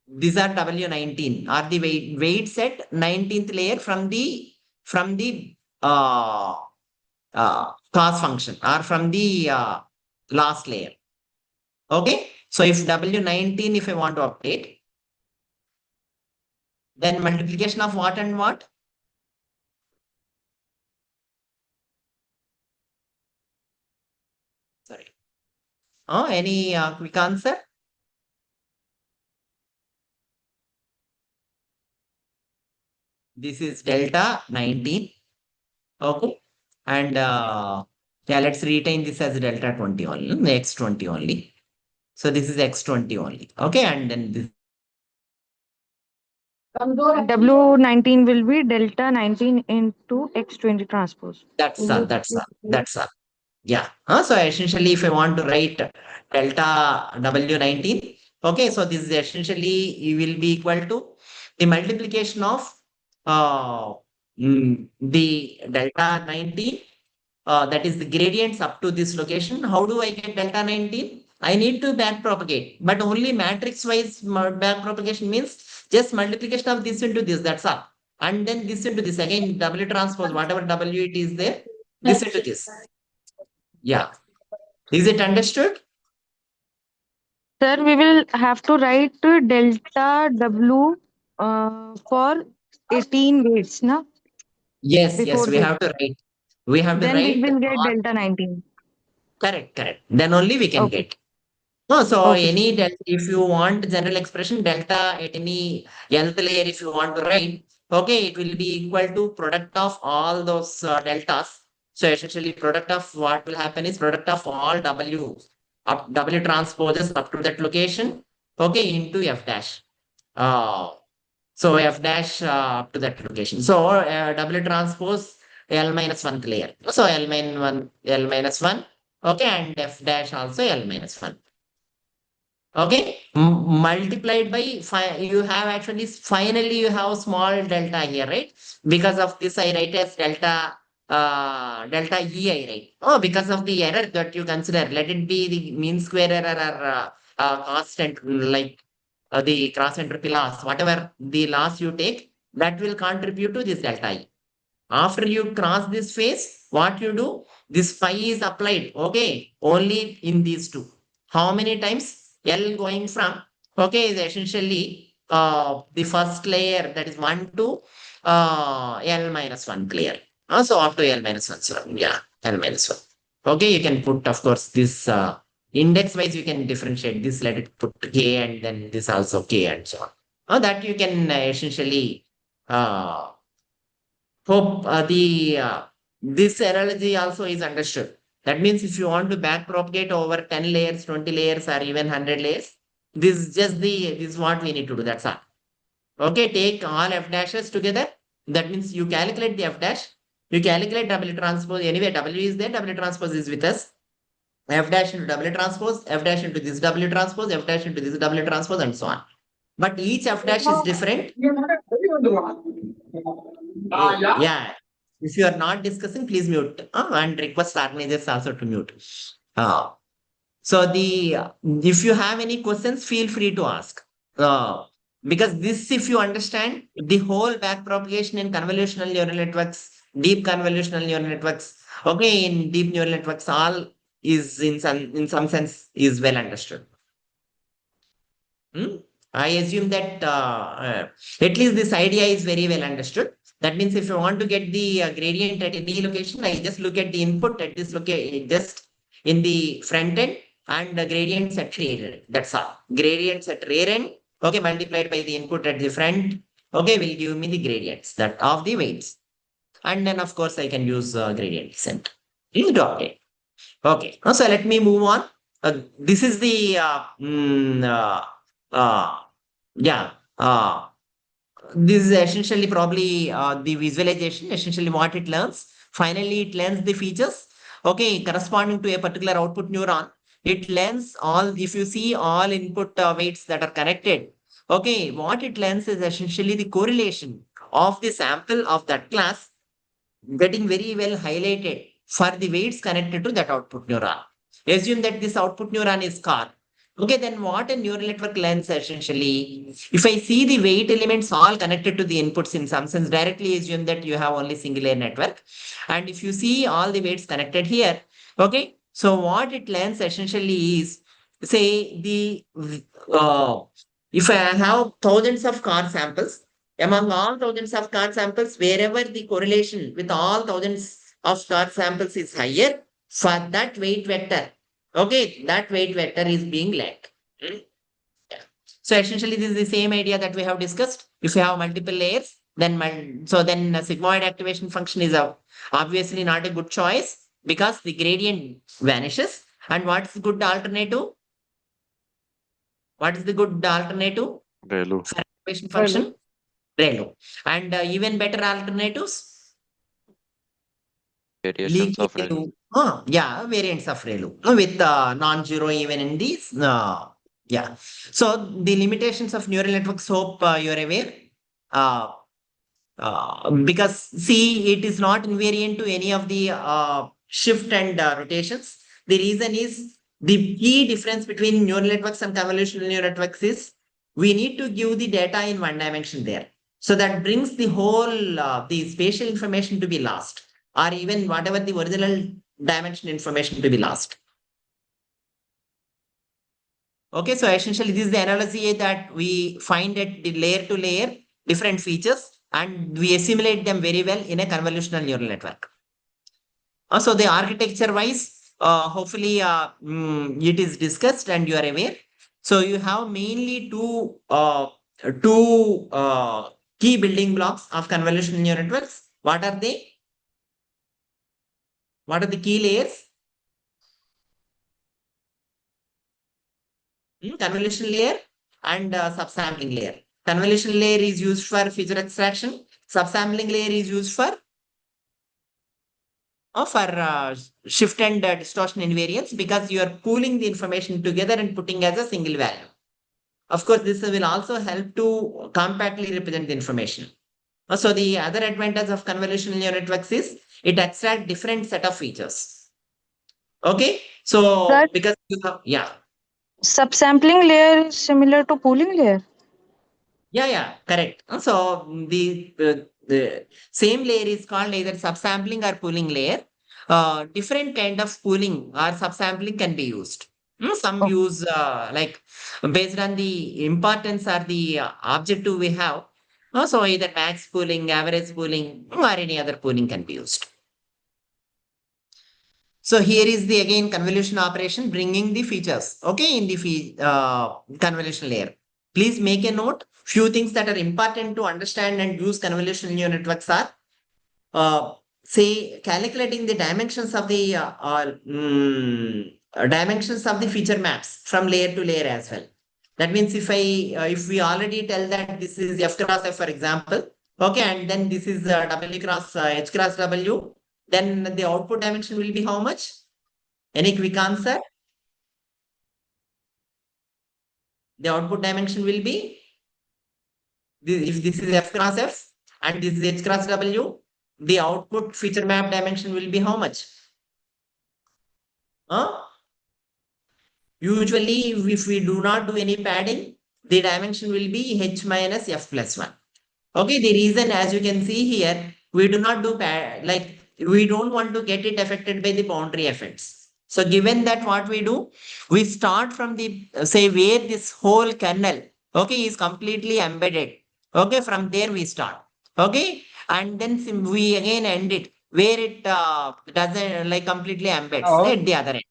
Speaker 2: These are W19 are the weights at 19th layer from the class function or from the last layer. Okay. So if W19, if I want to update, then multiplication of what and what? Sorry. Any quick answer? This is delta 19. Okay. And yeah, let's retain this as delta 20 only, x20 only. So this is x20 only. Okay. And then this
Speaker 3: W19 will be delta 19 into X20 transpose.
Speaker 2: That's all. That's all. That's all. Yeah. So essentially, if I want to write delta W19, okay, so this is essentially will be equal to the multiplication of uh, the delta 19, that is the gradients up to this location. How do I get delta 19? I need to back propagate, but only matrix wise back propagation means just multiplication of this into this. That's all. And then this into this again, W transpose, whatever W it is there, this into this. Yeah. Is it understood?
Speaker 3: Sir, we will have to write delta W for 18 weights, na?
Speaker 2: Yes,
Speaker 3: Before
Speaker 2: yes, we
Speaker 3: this.
Speaker 2: have to write. We have to
Speaker 3: Then we
Speaker 2: write
Speaker 3: will get
Speaker 2: all
Speaker 3: delta 19.
Speaker 2: correct, correct. Then only we can
Speaker 3: Okay.
Speaker 2: get. No, so
Speaker 3: Okay, sir.
Speaker 2: any delta, if you want general expression delta at any nth layer, if you want to write, okay, it will be equal to product of all those deltas. So essentially, product of what will happen is product of all W up W transposes up to that location, okay, into F dash. So F dash up to that location. So W transpose L minus 1th layer. So L minus 1, okay, and F dash also L minus 1. Okay, multiplied by you have actually finally you have small delta here, right? Because of this, I write as delta delta E, I write. Oh, because of the error that you consider, let it be the mean square error or constant, like the cross entropy loss, whatever the loss you take, that will contribute to this delta E. After you cross this phase, what you do? This phi is applied, okay, only in these two. How many times? L going from, okay, is essentially the first layer, that is 1 to L minus 1 clear. So up to L minus 1, so yeah, L minus 1. Okay, you can put, of course, this index wise, you can differentiate this, let it put K and then this also K and so on. That you can essentially hope the this analogy also is understood. That means if you want to back propagate over 10 layers, 20 layers, or even 100 layers, this is what we need to do. That's all. Okay, take all F dashes together. That means you calculate the F dash, you calculate W transpose. Anyway, W is there, W transpose is with us. F dash into W transpose, F dash into this W transpose, F dash into this W transpose, and so on. But each F dash is different. Yeah. If you are not discussing, please mute. And request organizers also to mute. Uh, so the if you have any questions, feel free to ask. Because this, if you understand the whole back propagation in convolutional neural networks, deep convolutional neural networks, okay, in deep neural networks, all is in some sense is well understood. I assume that at least this idea is very well understood. That means if you want to get the gradient at any location, I just look at the input at this location, just in the front end, and the gradients at rear end. That's all. Gradients at rear end, okay, multiplied by the input at the front, okay, will give me the gradients that of the weights. And then, of course, I can use gradient descent. Okay. Okay. So let me move on. This is the uh, yeah. This is essentially probably the visualization. Essentially, what it learns. Finally, it learns the features. Okay, corresponding to a particular output neuron. It learns all. If you see all input weights that are connected. Okay, what it learns is essentially the correlation of the sample of that class getting very well highlighted for the weights connected to that output neuron. Assume that this output neuron is car. Okay, then what a neural network learns essentially, if I see the weight elements all connected to the inputs in some sense, directly assume that you have only single layer network. And if you see all the weights connected here, okay, so what it learns essentially is, say if I have thousands of car samples, among all thousands of car samples, wherever the correlation with all thousands of car samples is higher, for that weight vector, okay, that weight vector is being led. Hmm? Yeah. So essentially, this is the same idea that we have discussed. If you have multiple layers, then then a sigmoid activation function is obviously not a good choice because the gradient vanishes. And what's the good alternative? What is the good alternative
Speaker 5: Relu.
Speaker 2: for activation function? ReLU. And even better alternatives,
Speaker 5: Variations of
Speaker 2: leaky
Speaker 5: ReLU.
Speaker 2: ReLU. Yeah, variants of ReLU with non-zero even in these. Yeah. So the limitations of neural networks, hope you're aware. Uh, because see, it is not invariant to any of the shift and rotations. The reason is the key difference between neural networks and convolutional neural networks is we need to give the data in one dimension there. So that brings the whole the spatial information to be lost, or even whatever the original dimension information to be lost. Okay, so essentially this is the analogy that we find at the layer to layer different features and we assimilate them very well in a convolutional neural network. So the architecture wise, hopefully it is discussed and you are aware. So you have mainly two key building blocks of convolutional neural networks. What are they? What are the key layers? Convolution layer and subsampling layer. Convolution layer is used for feature extraction. Subsampling layer is used for shift and distortion invariance because you are pooling the information together and putting as a single value. Of course, this will also help to compactly represent the information. So the other advantage of convolutional neural networks is it extracts different set of features. Okay, so
Speaker 3: That
Speaker 2: because you have, yeah.
Speaker 3: subsampling layer is similar to pooling layer.
Speaker 2: Yeah, correct. So the same layer is called either subsampling or pooling layer. Different kind of pooling or subsampling can be used. Some
Speaker 3: Oh,
Speaker 2: use like based on the importance or the objective we have. So either max pooling, average pooling, or any other pooling can be used. So here is the again convolution operation bringing the features, okay, in the convolution layer. Please make a note. Few things that are important to understand and use convolutional neural networks are, say, calculating the dimensions of the dimensions of the feature maps from layer to layer as well. That means if we already tell that this is F cross F, for example, okay, and then this is W cross H cross W, then the output dimension will be how much? Any quick answer? The output dimension will be, if this is F cross F and this is H cross W, the output feature map dimension will be how much? Usually, if we do not do any padding, the dimension will be H minus F plus 1. Okay, the reason, as you can see here, we do not do like we don't want to get it affected by the boundary effects. So given that what we do, we start from the say where this whole kernel, okay, is completely embedded. Okay, from there we start. Okay, and then we again end it where it doesn't like completely embeds at the other end.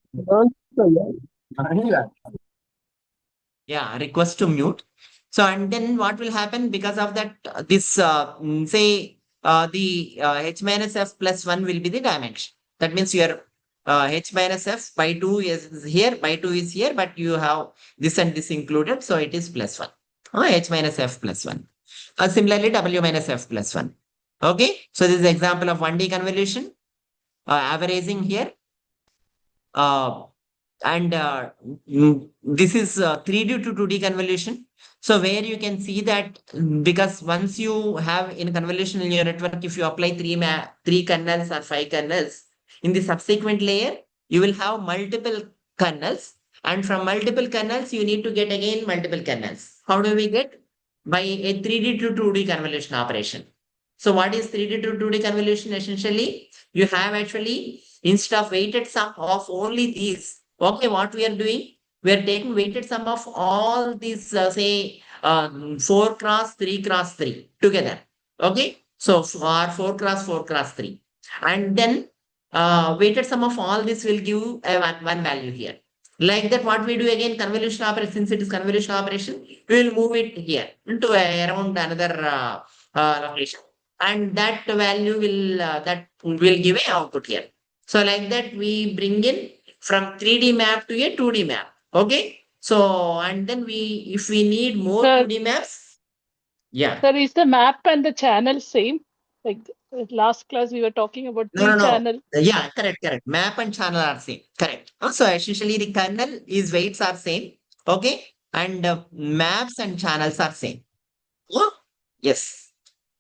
Speaker 2: Yeah, request to mute. So, and then what will happen because of that, this, say, the H minus F plus 1 will be the dimension. That means your H minus F by 2 is here, by 2 is here, but you have this and this included. So it is plus 1. H minus F plus 1. Similarly, W minus F plus 1. Okay. So this is example of 1D convolution, averaging here. And this is 3D to 2D convolution. So where you can see that because once you have in convolutional neural network, if you apply three kernels or 5 kernels, in the subsequent layer, you will have multiple kernels. And from multiple kernels, you need to get again multiple kernels. How do we get? By a 3D to 2D convolution operation. So what is 3D to 2D convolution? Essentially, you have actually instead of weighted sum of only these, okay, what we are doing, we are taking weighted sum of all these, say, 4 cross 3 cross 3 together. Okay, so for 4 cross 4 cross 3. And then weighted sum of all this will give a one value here. Like that, what we do again, convolution operation, since it is convolution operation, we will move it here into around another location. And that value will give a output here. So like that, we bring in from 3D map to a 2D map. Okay. So, and then if we need more
Speaker 6: Sir,
Speaker 2: 2D maps, Yeah.
Speaker 6: Sir, is the map and the channel same? Like last class we were talking about
Speaker 2: No, no,
Speaker 6: three
Speaker 2: no.
Speaker 6: channel.
Speaker 2: Yeah, correct. Map and channel are same. Correct. So essentially the kernel is weights are same. Okay. And maps and channels are same. Yeah. Yes.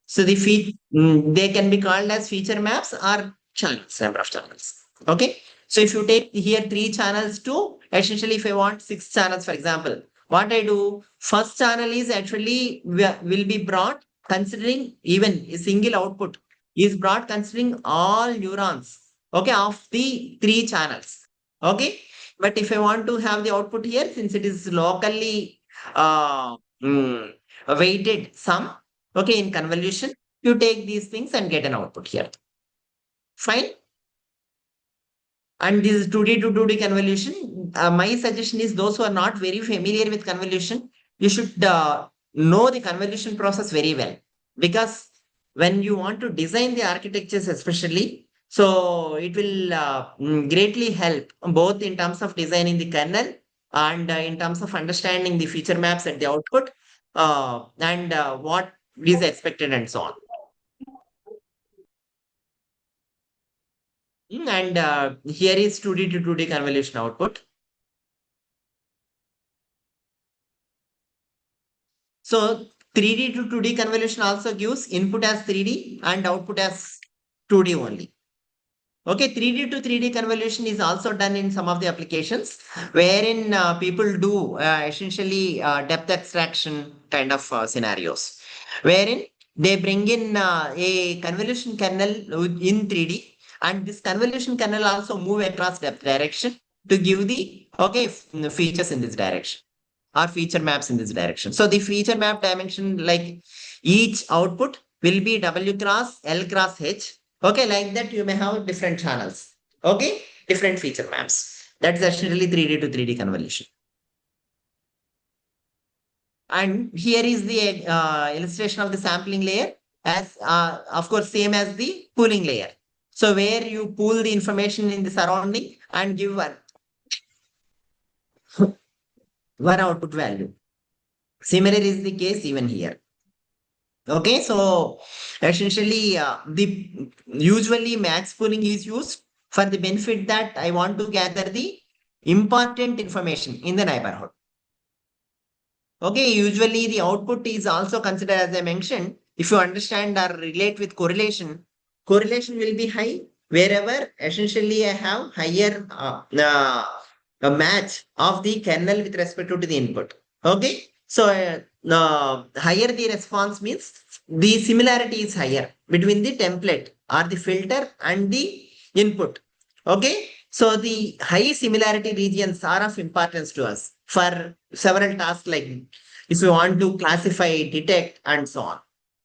Speaker 2: So they can be called as feature maps or channels, number of channels. Okay. So if you take here 3 channels to essentially if I want 6 channels, for example, what I do, first channel is actually will be brought considering even a single output is brought considering all neurons, okay, of the 3 channels. Okay. But if I want to have the output here, since it is locally uh, mm, weighted sum, okay, in convolution, you take these things and get an output here. Fine. And this is 2D to 2D convolution. My suggestion is those who are not very familiar with convolution, you should know the convolution process very well. Because when you want to design the architectures especially, so it will greatly help both in terms of designing the kernel and in terms of understanding the feature maps at the output and what is expected and so on. And here is 2D to 2D convolution output. So 3D to 2D convolution also gives input as 3D and output as 2D only. Okay, 3D to 3D convolution is also done in some of the applications wherein people do essentially depth extraction kind of scenarios, wherein they bring in a convolution kernel in 3D and this convolution kernel also move across depth direction to give the features in this direction or feature maps in this direction. So the feature map dimension, like each output will be W cross L cross H. Okay, like that you may have different channels. Okay, different feature maps. That's essentially 3D to 3D convolution. And here is the illustration of the sampling layer as of course same as the pooling layer. So where you pool the information in the surrounding and give one output value. Similar is the case even here. Okay, so essentially, the usually max pooling is used for the benefit that I want to gather the important information in the neighborhood. Okay, usually the output is also considered as I mentioned. If you understand or relate with correlation, correlation will be high wherever essentially I have higher a match of the kernel with respect to the input. Okay, so higher the response means the similarity is higher between the template or the filter and the input. Okay, so the high similarity regions are of importance to us for several tasks like if you want to classify, detect, and so on.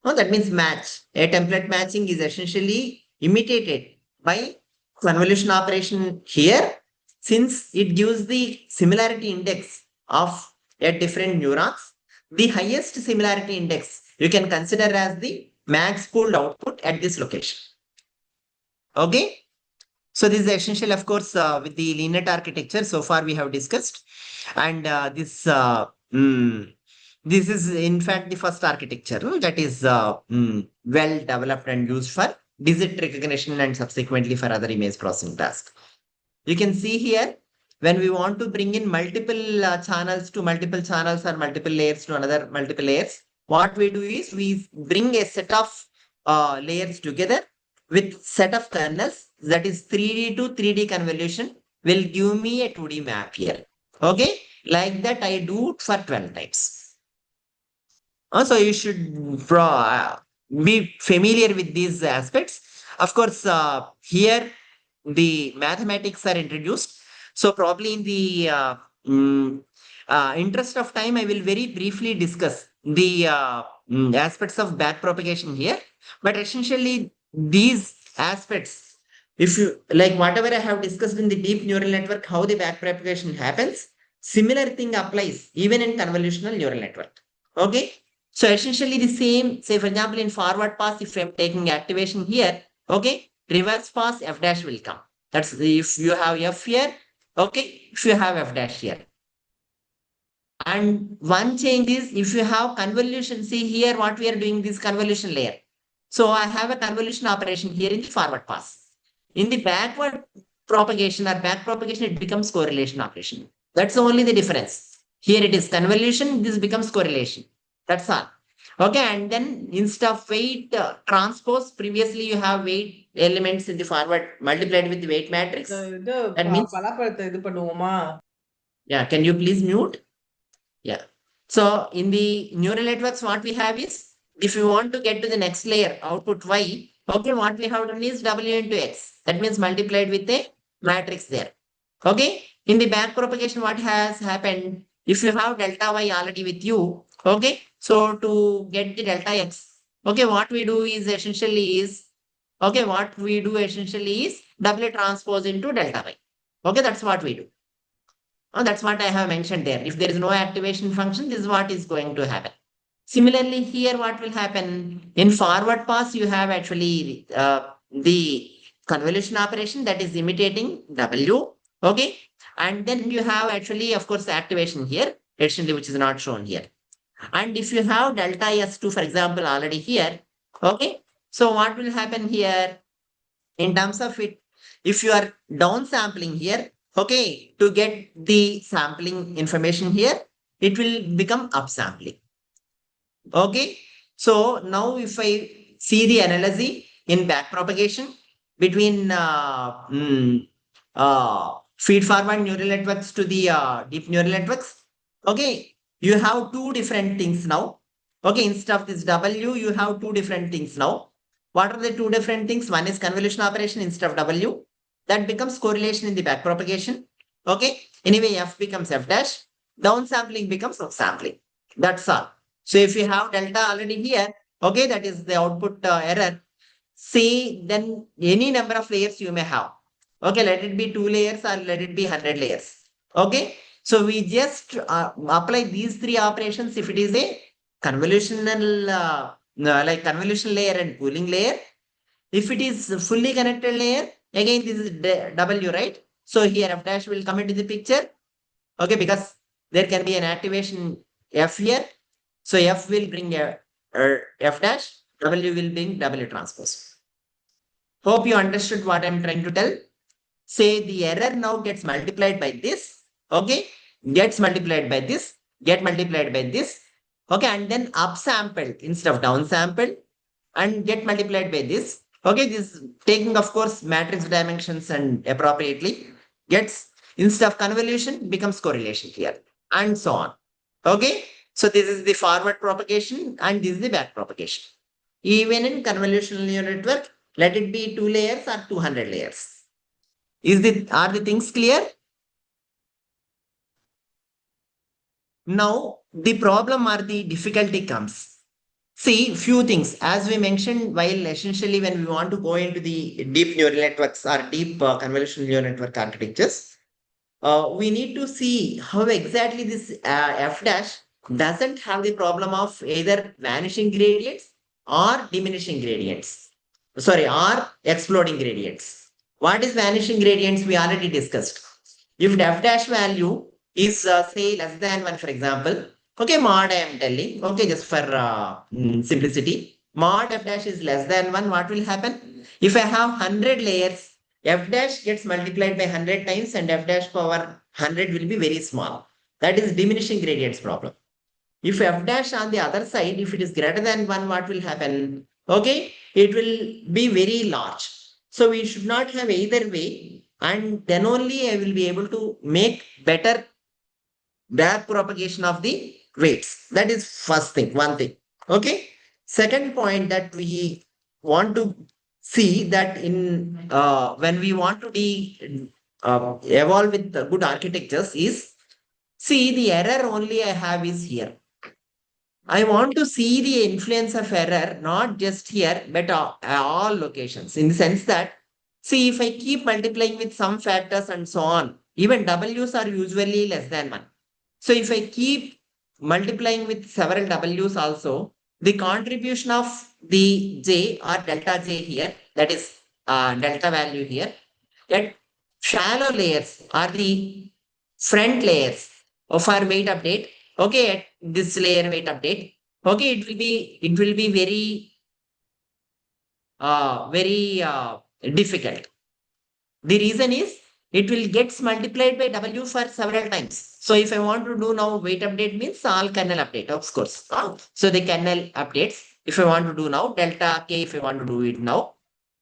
Speaker 2: No, that means match. A template matching is essentially imitated by convolution operation here, since it gives the similarity index of a different neurons. The highest similarity index you can consider as the max pooled output at this location. Okay. So this is essential, of course, with the linear architecture. So far we have discussed, and this is in fact the first architecture that is well developed and used for digit recognition and subsequently for other image processing tasks. You can see here when we want to bring in multiple channels to multiple channels or multiple layers to another multiple layers, what we do is we bring a set of layers together with set of kernels, that is 3D to 3D convolution will give me a 2D map here. Okay, like that I do it for 12 times. So you should be familiar with these aspects. Of course, here the mathematics are introduced. So probably in the interest of time, I will very briefly discuss the aspects of back propagation here. But essentially, these aspects, if you like whatever I have discussed in the deep neural network, how the back propagation happens, similar thing applies even in convolutional neural network. Okay. So essentially the same, say for example, in forward pass, if I'm taking activation here, okay, reverse pass F dash will come. That's if you have F here, okay, if you have F dash here. And one change is if you have convolution, see here what we are doing this convolution layer. So I have a convolution operation here in the forward pass. In the backward propagation or back propagation, it becomes correlation operation. That's only the difference. Here it is convolution, this becomes correlation. That's all. Okay, and then instead of weight transpose, previously you have weight elements in the forward multiplied with the weight matrix. That means, yeah, can you please mute? Yeah. So in the neural networks, what we have is, if you want to get to the next layer, output Y, okay, what we have done is W into X. That means multiplied with a matrix there. Okay. In the back propagation, what has happened? If you have delta Y already with you, okay. So to get the delta X, okay, what we do is essentially is, okay, what we do essentially is W transpose into delta Y. Okay, that's what we do. Oh, that's what I have mentioned there. If there is no activation function, this is what is going to happen. Similarly, here what will happen? In forward pass, you have actually the convolution operation that is imitating W. Okay. And then you have actually, of course, activation here, additionally, which is not shown here. And if you have delta S2, for example, already here, okay. So what will happen here in terms of it? If you are downsampling here, okay, to get the sampling information here, it will become upsampling. Okay, so now if I see the analogy in back propagation between feed forward neural networks to the deep neural networks, okay, you have two different things now. Okay, instead of this W, you have two different things now. What are the two different things? One is convolution operation instead of W. That becomes correlation in the back propagation. Okay, anyway, F becomes F dash. Downsampling becomes upsampling. That's all. So if you have delta already here, okay, that is the output error. See, then any number of layers you may have. Okay, let it be 2 layers or let it be 100 layers. Okay, so we just apply these three operations if it is a convolutional, like convolution layer and pooling layer. If it is a fully connected layer, again, this is W, right? So here F dash will come into the picture. Okay, because there can be an activation F here. So F will bring a F dash, W will bring W transpose. Hope you understood what I'm trying to tell. Say the error now gets multiplied by this, okay, gets multiplied by this, get multiplied by this, okay, and then upsampled instead of downsampled and get multiplied by this. Okay, this taking, of course, matrix dimensions and appropriately gets instead of convolution becomes correlation here and so on. Okay, so this is the forward propagation and this is the back propagation. Even in convolutional neural network, let it be 2 layers or 200 layers. Are the things clear? Now, the problem or the difficulty comes. See, few things, as we mentioned, while essentially when we want to go into the deep neural networks or deep convolutional neural network architectures, we need to see how exactly this F dash doesn't have the problem of either vanishing gradients or diminishing gradients. Sorry, or exploding gradients. What is vanishing gradients? We already discussed. If the F dash value is say less than 1, for example, okay, mod I am telling, okay, just for simplicity, mod F dash is less than 1, what will happen? If I have 100 layers, F dash gets multiplied by 100 times and F dash power 100 will be very small. That is diminishing gradients problem. If F dash on the other side, if it is greater than 1, what will happen? Okay, it will be very large. So we should not have either way, and then only I will be able to make better back propagation of the weights. That is first thing, one thing. Okay. Second point that we want to see that in when we want to be evolve with the good architectures is, see, the error only I have is here. I want to see the influence of error not just here but all locations, in the sense that, see, if I keep multiplying with some factors and so on, even W's are usually less than 1. So if I keep multiplying with several W's also, the contribution of the J or delta J here, that is delta value here, at shallow layers or the front layers of our weight update, Okay, at this layer weight update. Okay, it will be very difficult. The reason is it will gets multiplied by W for several times. So if I want to do now weight update means all kernel update, of course. So the kernel updates, if I want to do now, delta K, if I want to do it now.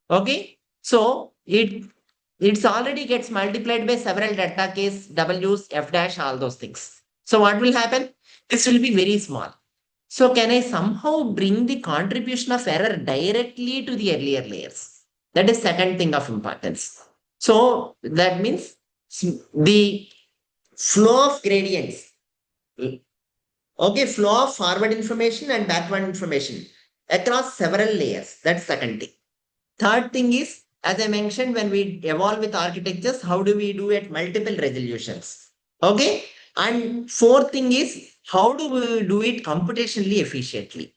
Speaker 2: Okay. So it's already gets multiplied by several delta Ks, Ws, F dash, all those things. So what will happen? This will be very small. So can I somehow bring the contribution of error directly to the earlier layers? That is second thing of importance. So that means the flow of gradients. Okay, flow of forward information and backward information across several layers. That's second thing. Third thing is, as I mentioned, when we evolve with architectures, how do we do at multiple resolutions? Okay. And fourth thing is, how do we do it computationally efficiently?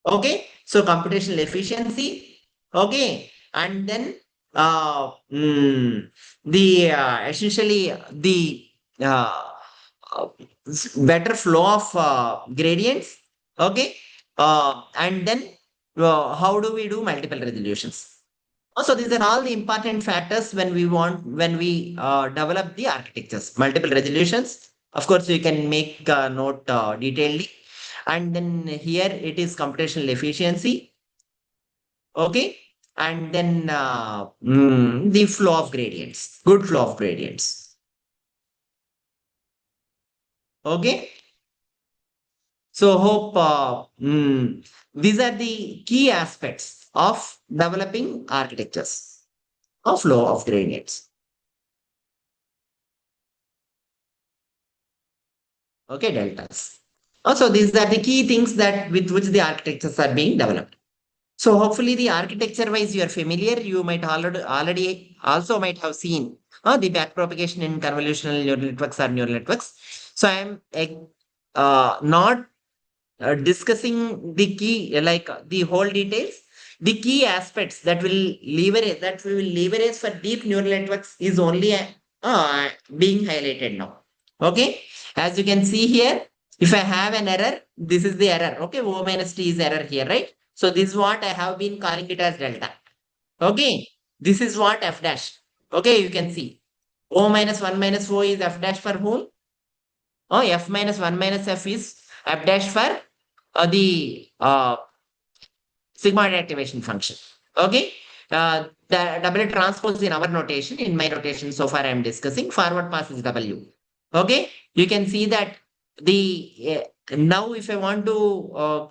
Speaker 2: Okay. So computational efficiency. Okay. And then the essentially the uh, better flow of gradients. Okay. And then how do we do multiple resolutions? So these are all the important factors when we develop the architectures, multiple resolutions. Of course, you can make a note detailedly. And then here it is computational efficiency. Okay. And then the flow of gradients, good flow of gradients. Okay. So hope these are the key aspects of developing architectures of flow of gradients. Okay, deltas. Also, these are the key things that with which the architectures are being developed. So hopefully the architecture wise you are familiar. You might already also might have seen the backpropagation in convolutional neural networks or neural networks. So I am not discussing the key like the whole details. The key aspects that we will leverage for deep neural networks is only being highlighted now. Okay, as you can see here, if I have an error, this is the error. Okay, O minus T is error here, right? So this is what I have been calling it as delta. Okay, this is what F dash. Okay, you can see O minus 1 minus O is F dash for whom? Oh, F minus 1 minus F is F dash for the sigmoid activation function. Okay. The double transpose in our notation, in my notation, so far I am discussing, forward pass is W. Okay. You can see that the now if I want to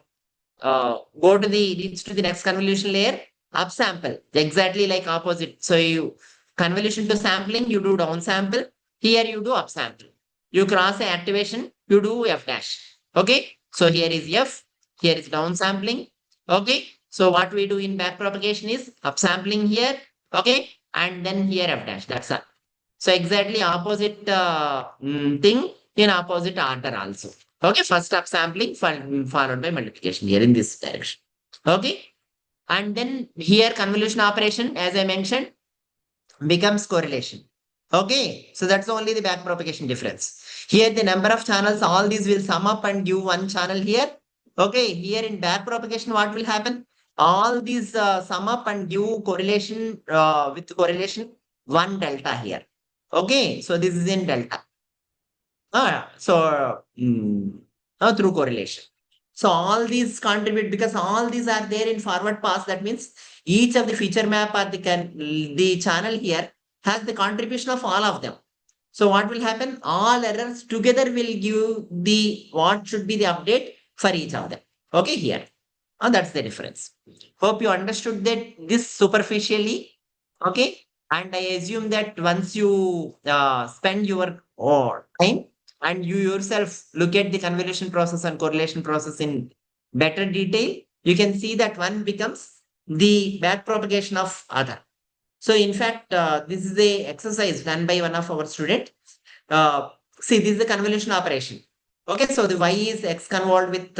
Speaker 2: go to the reach to the next convolution layer, upsample, exactly like opposite. So you convolution to sampling, you do down sample. Here you do upsample. You cross the activation, you do F dash. Okay. So here is F, here is down sampling. Okay. So what we do in backpropagation is upsampling here. Okay. And then here F dash. That's all. So exactly opposite thing in opposite order also. Okay, first upsampling followed by multiplication here in this direction. Okay, and then here convolution operation, as I mentioned, becomes correlation. Okay, so that's only the backpropagation difference. Here the number of channels, all these will sum up and give one channel here. Okay, here in backpropagation, what will happen? All these sum up and give correlation with correlation one delta here. Okay, so this is in delta. Through correlation. So all these contribute because all these are there in forward pass. That means each of the feature map or the channel here has the contribution of all of them. So what will happen? All errors together will give the what should be the update for each of them. Okay, here. That's the difference. Hope you understood that this superficially. Okay. And I assume that once you spend your time and you yourself look at the convolution process and correlation process in better detail, you can see that one becomes the backpropagation of other. So in fact, this is a exercise done by one of our students. See, this is the convolution operation. Okay, so the y is x convolved with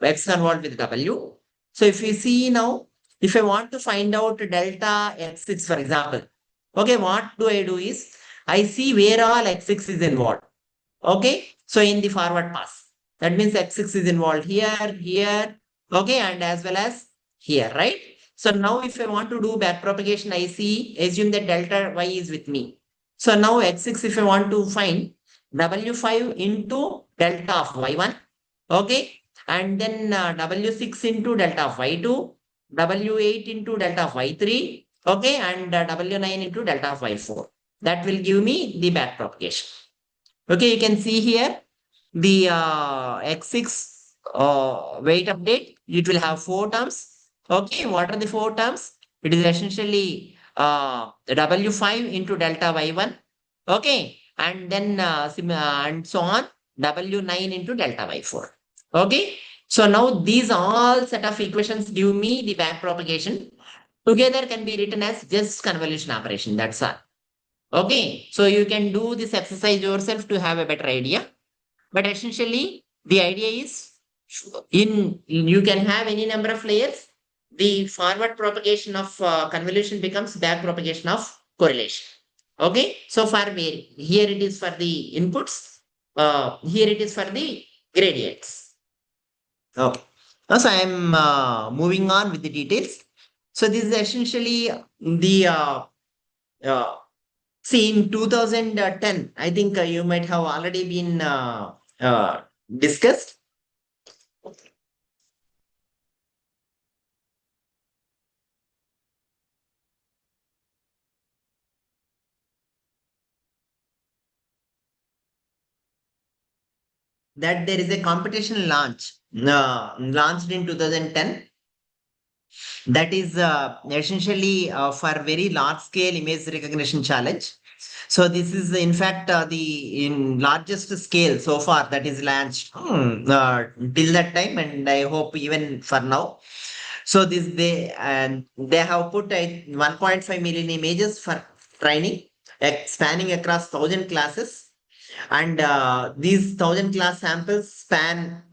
Speaker 2: x convolved with w. So if you see now, if I want to find out delta x6, for example, okay, what do? Is I see where all x6 is involved. Okay, so in the forward pass, that means x6 is involved here, okay, and as well as here, right? So now if I want to do back propagation, I see, assume that delta y is with me. So now x6, if I want to find w5 into delta of y1, okay, and then w6 into delta of y2, w8 into delta of y3, okay, and w9 into delta of y4. That will give me the back propagation. Okay, you can see here the x6 weight update. It will have 4 terms. Okay, what are the 4 terms? It is essentially w5 into delta y1. Okay, and then and so on, w9 into delta y4. Okay, so now these all set of equations give me the back propagation. Together can be written as just convolution operation. That's all. Okay, so you can do this exercise yourself to have a better idea. But essentially, the idea is you can have any number of layers. The forward propagation of convolution becomes back propagation of correlation. Okay, so for me, here it is for the inputs. Here it is for the gradients. Okay, now so I am moving on with the details. So this is essentially the uh, see, in 2010, I think you might have already been discussed. That there is a competition launched in 2010 that is essentially for very large scale image recognition challenge. So this is in fact the in largest scale so far that is launched till that time, and I hope even for now. So this they have put a 1.5 million images for training, spanning across 1,000 classes, and these 1,000 class samples span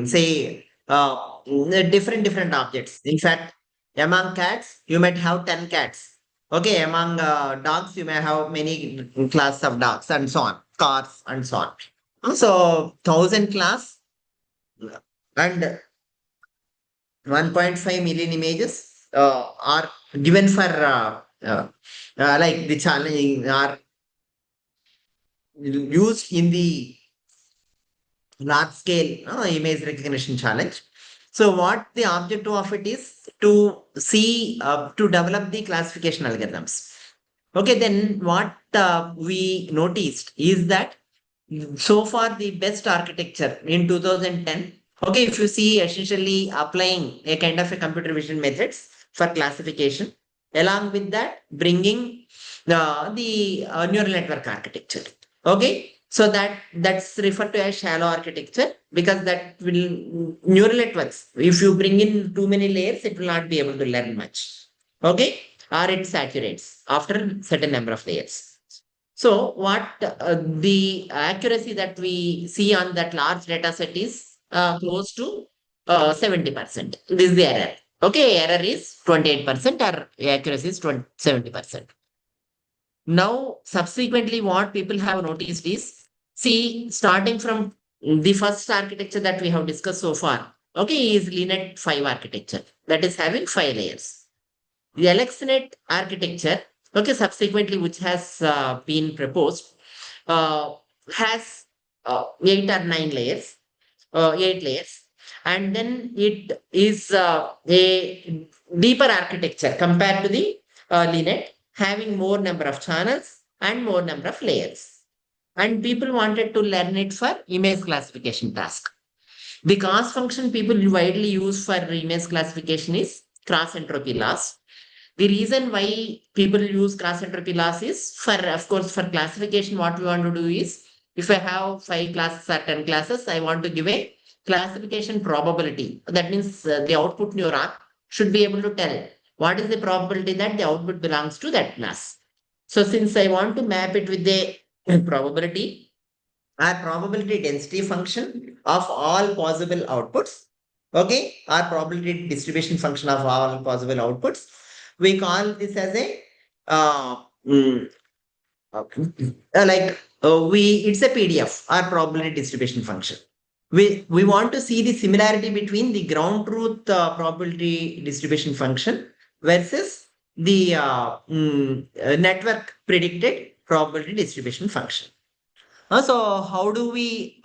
Speaker 2: say different objects. In fact, among cats you might have 10 cats. Okay, among dogs you may have many classes of dogs, and so on, cars and so on. So 1,000 class and 1.5 million images are given for like the challenge are used in the large scale image recognition challenge. So what the objective of it is to see to develop the classification algorithms. Okay, then what we noticed is that so far the best architecture in 2010. Okay, if you see essentially applying a kind of a computer vision methods for classification, along with that bringing the neural network architecture. Okay, so that's referred to as shallow architecture, because that will neural networks. If you bring in too many layers, it will not be able to learn much. Okay, or it saturates after certain number of layers. So what the accuracy that we see on that large data set is close to 70%. This is the error. Okay, error is 28% or accuracy is 70%. Now, subsequently, what people have noticed is, see, starting from the first architecture that we have discussed so far, okay, is LeNet 5 architecture that is having 5 layers. The LXNet architecture, okay, subsequently, which has been proposed, uh, has 8 or 9 layers, 8 layers, and then it is a deeper architecture compared to the LeNet, having more number of channels and more number of layers. And people wanted to learn it for image classification task. The cost function people widely use for image classification is cross entropy loss. The reason why people use cross entropy loss is for, of course, for classification, what we want to do is, if I have 5 classes or 10 classes, I want to give a classification probability. That means the output neuron should be able to tell what is the probability that the output belongs to that class. So since I want to map it with the probability or probability density function of all possible outputs, okay, or probability distribution function of all possible outputs, we call this as a uh, mm, it's a PDF or probability distribution function. We want to see the similarity between the ground truth probability distribution function versus the network predicted probability distribution function. So how do we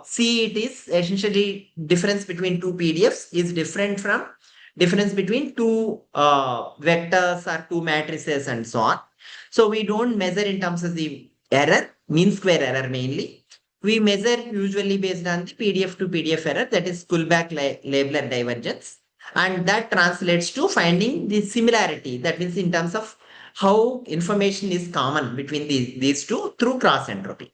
Speaker 2: see it is essentially difference between two PDFs is different from difference between two vectors or two matrices and so on. So we don't measure in terms of the error, mean square error mainly. We measure usually based on the PDF to PDF error, that is Kullback labeler divergence. And that translates to finding the similarity, that means in terms of how information is common between these two through cross entropy.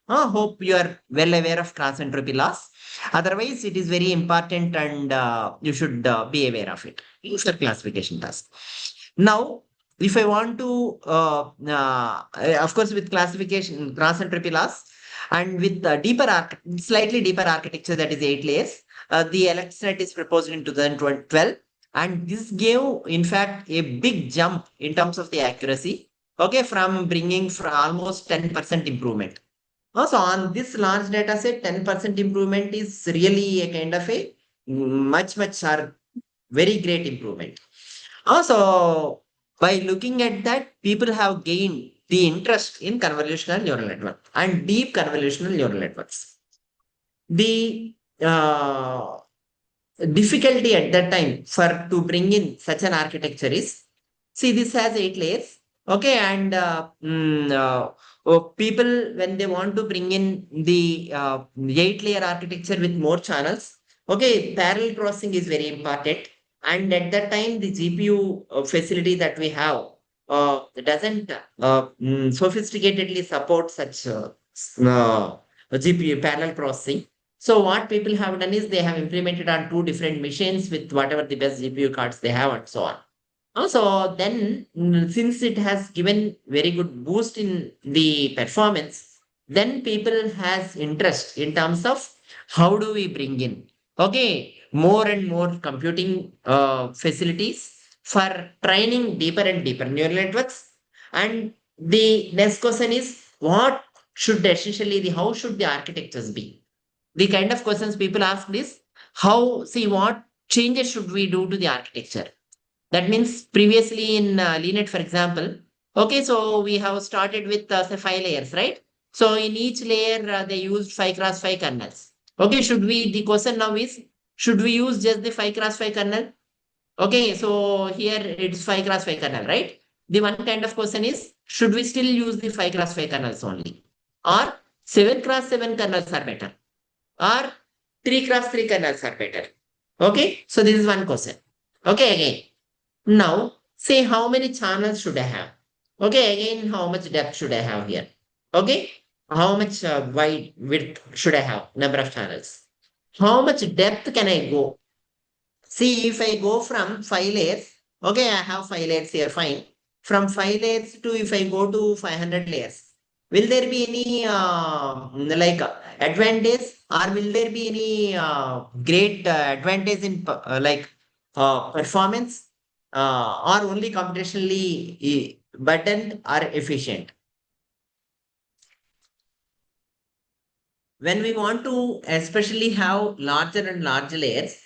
Speaker 2: Hope you are well aware of cross entropy loss. Otherwise, it is very important and you should be aware of it. Use your classification task. Now, if I want to, of course, with classification, cross entropy loss, and with slightly deeper architecture, that is 8 layers, the ResNet is proposed in 2012. And this gave, in fact, a big jump in terms of the accuracy, okay, from bringing for almost 10% improvement. So on this large data set, 10% improvement is really a kind of a much or very great improvement. Also, by looking at that, people have gained the interest in convolutional neural network and deep convolutional neural networks. The difficulty at that time for to bring in such an architecture is, see, this has 8 layers, okay, and people, when they want to bring in the 8-layer architecture with more channels, okay, parallel processing is very important. And at that time, the GPU facility that we have doesn't sophisticatedly support such GPU parallel processing. So what people have done is they have implemented on 2 different machines with whatever the best GPU cards they have and so on. So then, since it has given very good boost in the performance, then people has interest in terms of how do we bring in, okay, more and more computing facilities for training deeper and deeper neural networks. And the next question is, what should essentially how should the architectures be? The kind of questions people ask is what changes should we do to the architecture? That means previously in LeanIt, for example, okay, so we have started with say 5 layers, right? So in each layer, they used 5x5 kernels. Okay, the question now is, should we use just the 5x5 kernel? Okay, so here it's 5x5 kernel, right? The one kind of question is, should we still use the 5x5 kernels only? Or 7x7 kernels are better? Or 3x3 kernels are better? Okay, so this is one question. Okay, again. Now, say how many channels should I have? Okay, again, how much depth should I have here? Okay, how much wide width should I have? Number of channels. How much depth can I go? See, if I go from 5 layers, okay, I have 5 layers here, fine. From 5 layers to if I go to 500 layers, will there be any advantage, or will there be any great advantage in performance, or only computationally burdened or efficient? When we want to especially have larger and larger layers,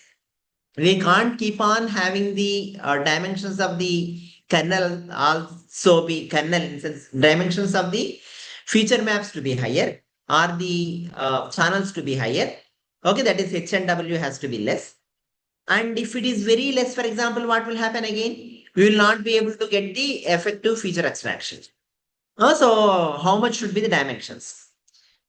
Speaker 2: we can't keep on having the dimensions of the kernel also be kernel in sense dimensions of the feature maps to be higher, or the channels to be higher. Okay, that is H and W has to be less. And if it is very less, for example, what will happen again? We will not be able to get the effective feature extraction. So how much should be the dimensions?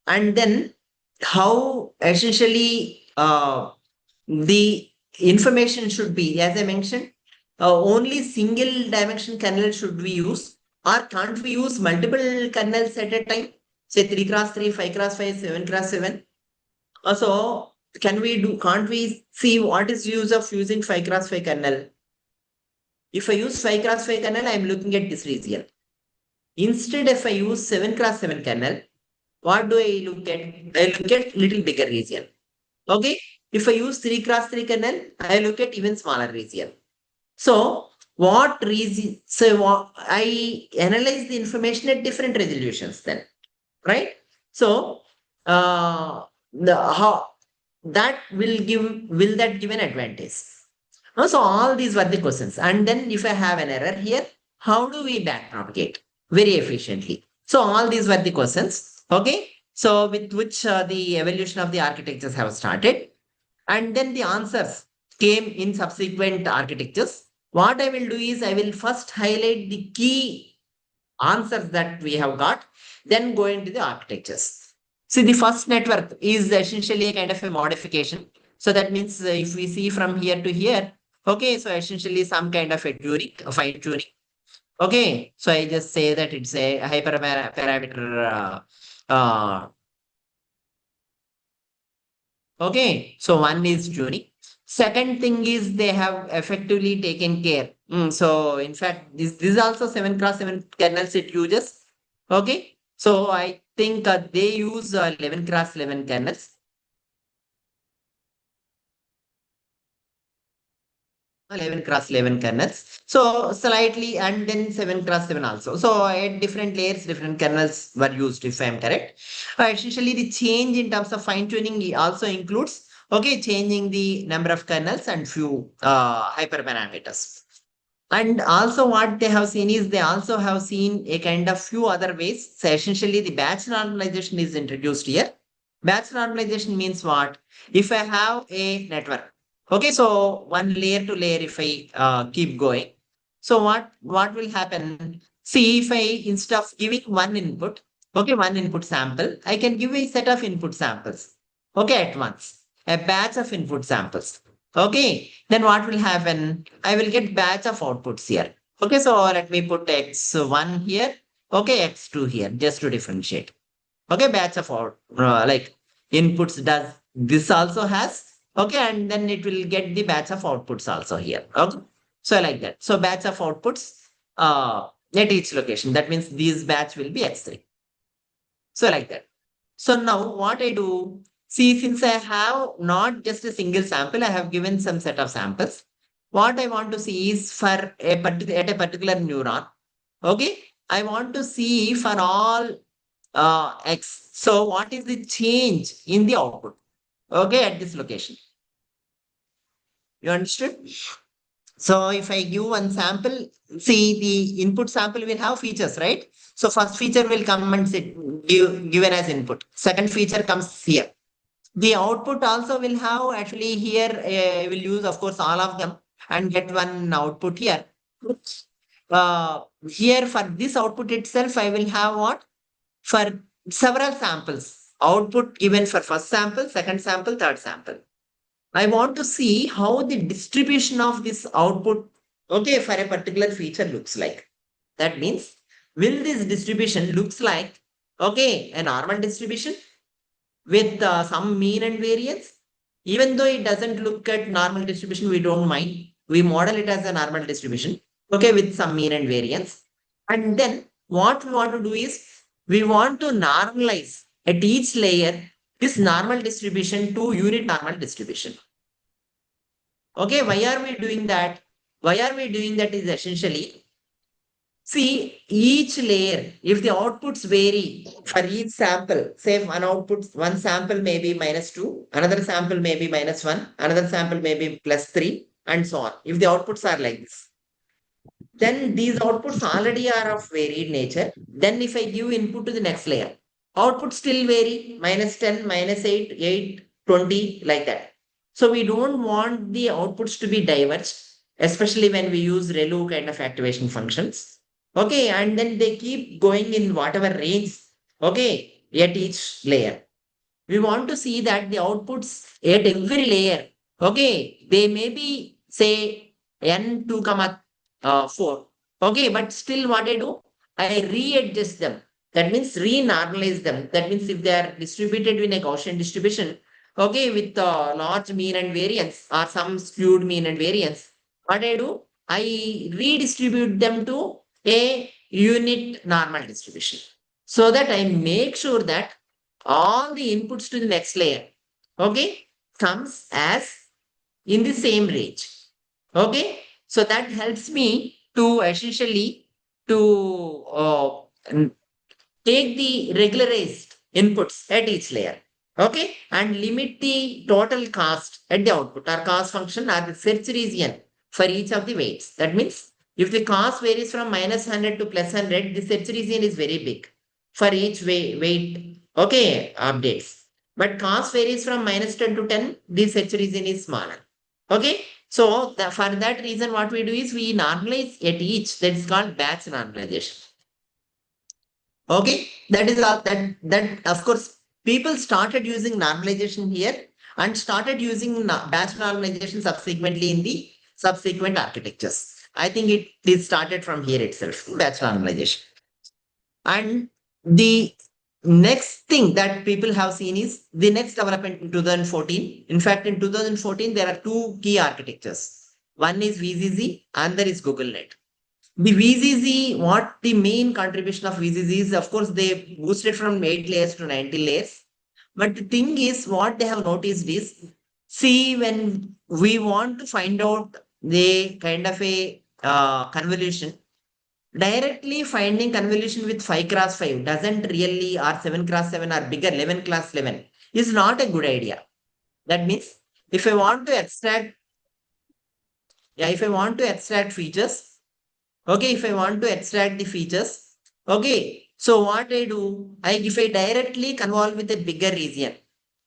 Speaker 2: And then how essentially the information should be, as I mentioned, only single dimension kernel should we use, or can't we use multiple kernels at a time? Say 3x3, 5x5, 7x7. So can't we see what is use of using 5x5 kernel? If I use 5x5 kernel, I'm looking at this region. Instead, if I use 7x7 kernel, what do I look at? I look at little bigger region. Okay. If I use 3x3 kernel, I look at even smaller region. So what reason? So I analyze the information at different resolutions then, right? So the how that will that give an advantage? So all these were the questions. And then if I have an error here, how do we backpropagate very efficiently? So all these were the questions. Okay. So with which the evolution of the architectures have started. And then the answers came in subsequent architectures. What I will do is I will first highlight the key answers that we have got, then go into the architectures. See, the first network is essentially a kind of a modification. So that means if we see from here to here, okay, so essentially some kind of a tuning, a fine tuning. Okay, so I just say that it's a hyperparameter. Okay, so one is tuning. Second thing is they have effectively taken care. So in fact, this is also 7x7 kernels it uses. Okay, so I think they use 11x11 kernels. 11x11 kernels. So slightly, and then 7x7 also. So at different layers, different kernels were used, if I am correct. Essentially, the change in terms of fine tuning also includes, okay, changing the number of kernels and few hyperparameters. And also what they have seen is they also have seen a kind of few other ways. So essentially the batch normalization is introduced here. Batch normalization means what? If I have a network, okay, so one layer to layer, if I keep going, so what will happen? See, if I, instead of giving one input, okay, one input sample, I can give a set of input samples, okay, at once, a batch of input samples. Okay, then what will happen? I will get batch of outputs here. Okay, so let me put x1 here. Okay, x2 here, just to differentiate. Okay, batch of like inputs does this also has. Okay, and then it will get the batch of outputs also here. Okay, so like that. So batch of outputs at each location. That means these batch will be x3. So like that. So now what I do, see, since I have not just a single sample, I have given some set of samples. What I want to see is for at a particular neuron. Okay, I want to see for all x. So what is the change in the output? Okay, at this location. You understood? So if I give one sample, see the input sample will have features, right? So first feature will come and given as input. Second feature comes here. The output also will have actually here, will use of course all of them and get one output here. Here for this output itself, I will have what? For several samples. Output given for first sample, second sample, third sample. I want to see how the distribution of this output, okay, for a particular feature looks like. That means, will this distribution looks like, okay, a normal distribution with some mean and variance? Even though it doesn't look at normal distribution, we don't mind. We model it as a normal distribution, okay, with some mean and variance. And then what we want to do is, we want to normalize at each layer this normal distribution to unit normal distribution. Okay, why are we doing that? Why are we doing that is essentially, see, each layer, if the outputs vary for each sample, say one sample may be -2, another sample may be -1, another sample may be +3, and so on. If the outputs are like this, then these outputs already are of varied nature. Then if I give input to the next layer, outputs still vary, -10, -8, 8, 20, like that. So we don't want the outputs to be diverged, especially when we use ReLU kind of activation functions. Okay, and then they keep going in whatever range, okay, at each layer. We want to see that the outputs at every layer, okay, they may be, say, n2, 4. Okay, but still what I do, I readjust them. That means re-normalize them. That means if they are distributed in a Gaussian distribution, okay, with large mean and variance or some skewed mean and variance, what I do, I redistribute them to a unit normal distribution, so that I make sure that all the inputs to the next layer, okay, comes as in the same range. Okay, So that helps me to essentially to take the regularized inputs at each layer. Okay, and limit the total cost at the output or cost function or the search region for each of the weights. That means if the cost varies from -100 to +100, the search region is very big for each weight. Okay, updates. But cost varies from -10 to 10, the search region is smaller. Okay, so for that reason, what we do is we normalize at each. That's called batch normalization. Okay, that is all. That of course people started using normalization here and started using batch normalization subsequently in the subsequent architectures. I think it is started from here itself, batch normalization. And the next thing that people have seen is the next development in 2014. In fact, in 2014, there are two key architectures. One is VGG, another is GoogleNet. The VGG, what the main contribution of VGG is, of course, they boosted from 8 layers to 90 layers. But the thing is, what they have noticed is, see, when we want to find out the kind of a convolution, directly finding convolution with 5 cross 5 doesn't really, or 7 cross 7 or bigger, 11 cross 11 is not a good idea. That means if I want to extract, if I want to extract features, okay, if I want to extract the features, okay, so what I do, if I directly convolve with a bigger region,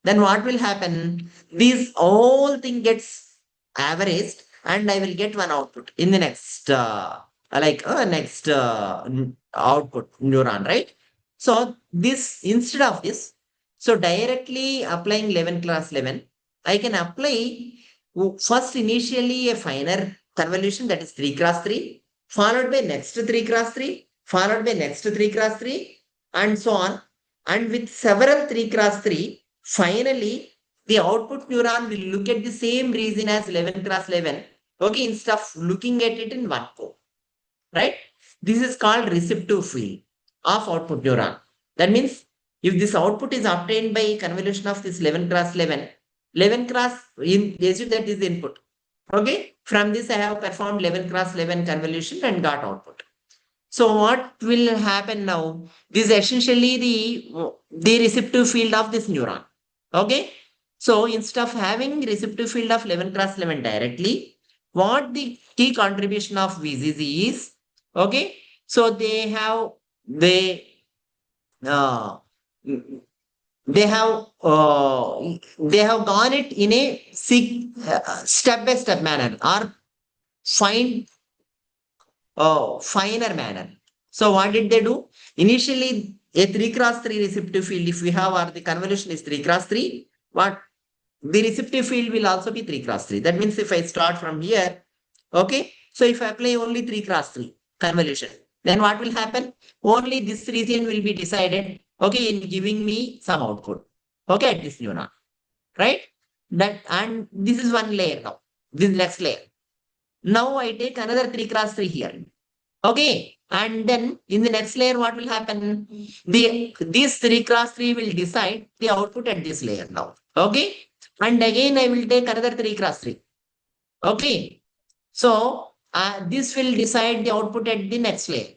Speaker 2: then what will happen? This whole thing gets averaged and I will get one output in the next, next output neuron, right? So this, instead of this, so directly applying 11 class 11, I can apply first initially a finer convolution that is 3 cross 3, followed by next 3 cross 3, followed by next 3 cross 3, and so on. And with several 3 cross 3, finally, the output neuron will look at the same region as 11 cross 11. Okay, instead of looking at it in one go, right? This is called receptive field of output neuron. That means if this output is obtained by convolution of this 11 cross 11, 11 cross, assume that is the input. Okay, from this I have performed 11 cross 11 convolution and got output. So what will happen now? This is essentially the receptive field of this neuron. Okay. So instead of having receptive field of 11 cross 11 directly, what the key contribution of VGG is, okay. So uh, they have gone it in a step by step manner or fine finer manner. So what did they do? Initially, a 3 cross 3 receptive field, if we have, or the convolution is 3 cross 3, what the receptive field will also be 3 cross 3. That means if I start from here, okay, so if I apply only 3 cross 3 convolution, then what will happen? Only this region will be decided, okay, in giving me some output, okay, at this neuron, right? That, and this is one layer now, this next layer. Now I take another 3 cross 3 here. Okay. And then in the next layer, what will happen? This 3 cross 3 will decide the output at this layer now. Okay. And again, I will take another 3 cross 3. Okay. So this will decide the output at the next layer.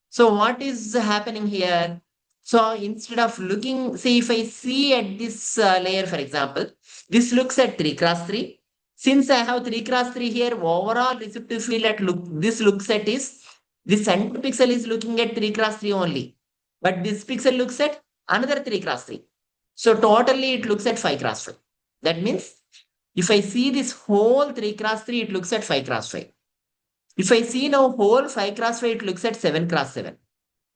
Speaker 2: So what is happening here? So instead of looking, see, if I see at this layer, for example, this looks at 3 cross 3. Since I have 3 cross 3 here, overall receptive field at this looks at is, the center pixel is looking at 3 cross 3 only. But this pixel looks at another 3 cross 3. So totally it looks at 5 cross 5. That means if I see this whole 3 cross 3, it looks at 5 cross 5. If I see now whole 5 cross 5, it looks at 7 cross 7.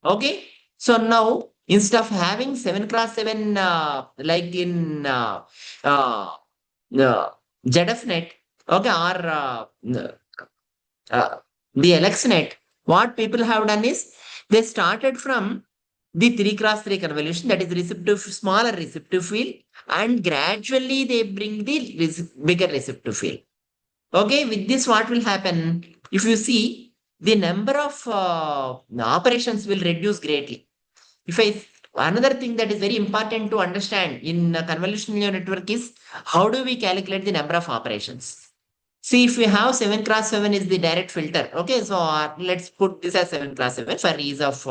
Speaker 2: Okay. So now instead of having 7 cross 7 like in ZFnet, okay, or the LXNet, what people have done is they started from the 3 cross 3 convolution, that is receptive, smaller receptive field, and gradually they bring the bigger receptive field. Okay, with this, what will happen? If you see, the number of operations will reduce greatly. Another thing that is very important to understand in convolutional neural network is how do we calculate the number of operations? See, if we have 7 cross 7 is the direct filter. Okay, so let's put this as 7 cross 7 for ease of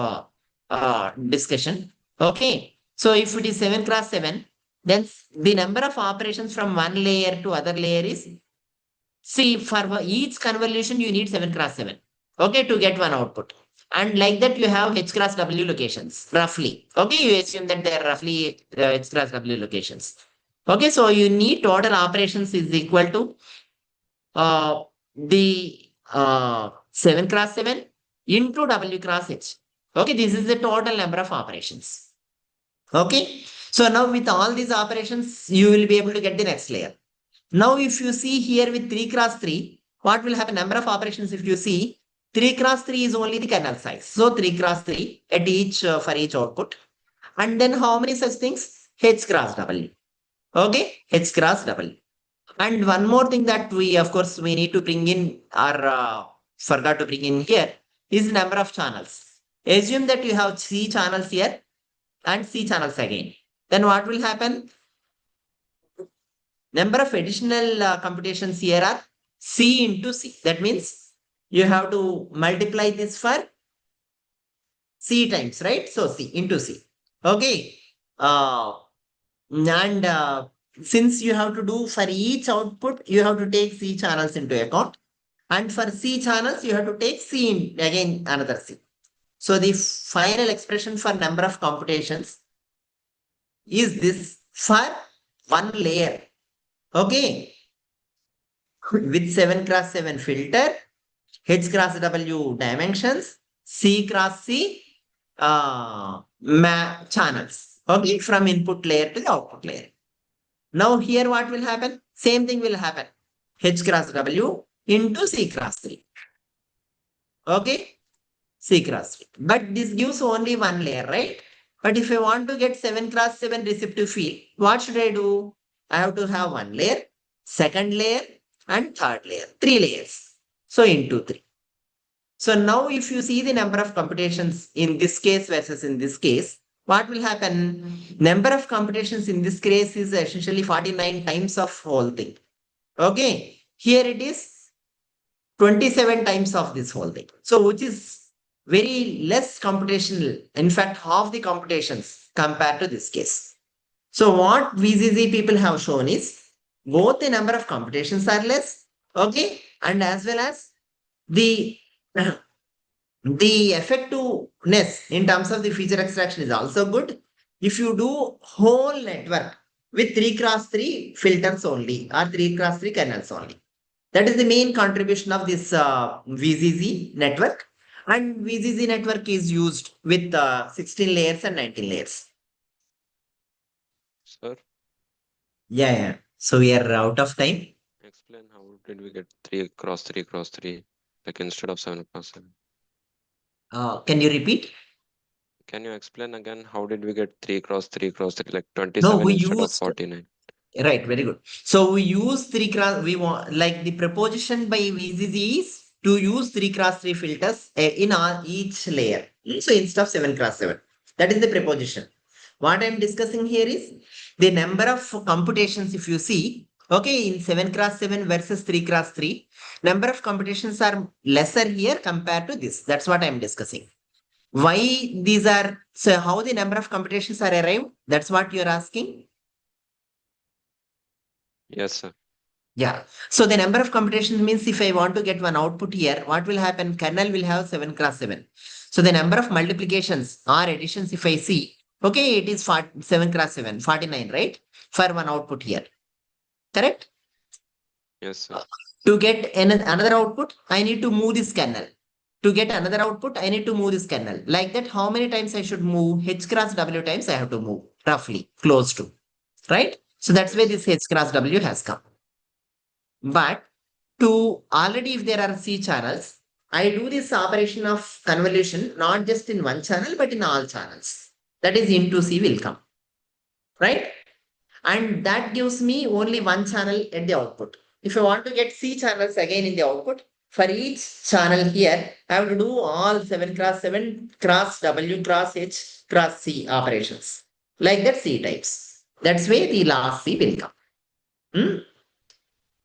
Speaker 2: discussion. Okay, so if it is 7 cross 7, then the number of operations from one layer to other layer is, see, for each convolution, you need 7 cross 7. Okay, to get one output. And like that, you have H cross W locations, roughly. Okay, you assume that they are roughly H cross W locations. Okay, so you need total operations is equal to the 7 cross 7 into W cross H. Okay, this is the total number of operations. Okay, so now with all these operations, you will be able to get the next layer. Now, if you see here with 3 cross 3, what will happen? Number of operations, if you see, 3 cross 3 is only the kernel size. So 3 cross 3 at each for each output. And then how many such things? H cross W. Okay, H cross W. And one more thing that we, of course, we need to bring in or forgot to bring in here is number of channels. Assume that you have C channels here and C channels again. Then what will happen? Number of additional computations here are C into C. That means you have to multiply this for C times, right? So C into C. Okay. And since you have to do for each output, you have to take C channels into account. And for C channels, you have to take C in, again another C. So the final expression for number of computations is this for one layer. Okay. With 7 cross 7 filter, H cross W dimensions, C cross C channels. Okay, from input layer to the output layer. Now here what will happen? Same thing will happen. H cross W into C cross 3. Okay, C cross 3. But this gives only one layer, right? But if I want to get 7 cross 7 receptive field, what should I do? I have to have one layer, second layer, and third layer. 3 layers. So into 3. So now if you see the number of computations in this case versus in this case, what will happen? Number of computations in this case is essentially 49 times of whole thing. Okay. Here it is 27 times of this whole thing. So which is very less computational. In fact, half the computations compared to this case. So what VGG people have shown is both the number of computations are less. Okay. And as well as the effectiveness in terms of the feature extraction is also good. If you do whole network with 3 cross 3 filters only or 3 cross 3 kernels only. That is the main contribution of this VGG network. And VGG network is used with 16 layers and 19 layers.
Speaker 5: Sir,
Speaker 2: Yeah. So we are out of time.
Speaker 5: explain how did we get 3 cross 3 cross 3, like instead of 7 cross 7?
Speaker 2: Can you repeat?
Speaker 5: Can you explain again how did we get 3 cross 3 cross 3, like
Speaker 2: No,
Speaker 5: 27
Speaker 2: we
Speaker 5: instead of
Speaker 2: used
Speaker 5: 49?
Speaker 2: right, very good. So we use 3 cross, we want like the proposition by VGG is to use 3 cross 3 filters in each layer. So instead of 7 cross 7. That is the proposition. What I'm discussing here is the number of computations, if you see, okay, in 7 cross 7 versus 3 cross 3, number of computations are lesser here compared to this. That's what I'm discussing. Why these are, so how the number of computations are arrived? That's what you're asking.
Speaker 5: Yes, sir.
Speaker 2: Yeah. So the number of computations means if I want to get one output here, what will happen? Kernel will have 7 cross 7. So the number of multiplications or additions, if I see, okay, it is 7 cross 7, 49, right? For one output here. Correct?
Speaker 5: Yes, sir.
Speaker 2: To get another output, I need to move this kernel. To get another output, I need to move this kernel. Like that, how many times I should move? H cross W times I have to move, roughly, close to. Right? So that's where this H cross W has come. But to already if there are C channels, I do this operation of convolution not just in one channel but in all channels. That is into C will come. Right? And that gives me only one channel at the output. If I want to get C channels again in the output, for each channel here, I have to do all 7 cross 7 cross W cross H cross C operations. Like that C types. That's where the last C will come.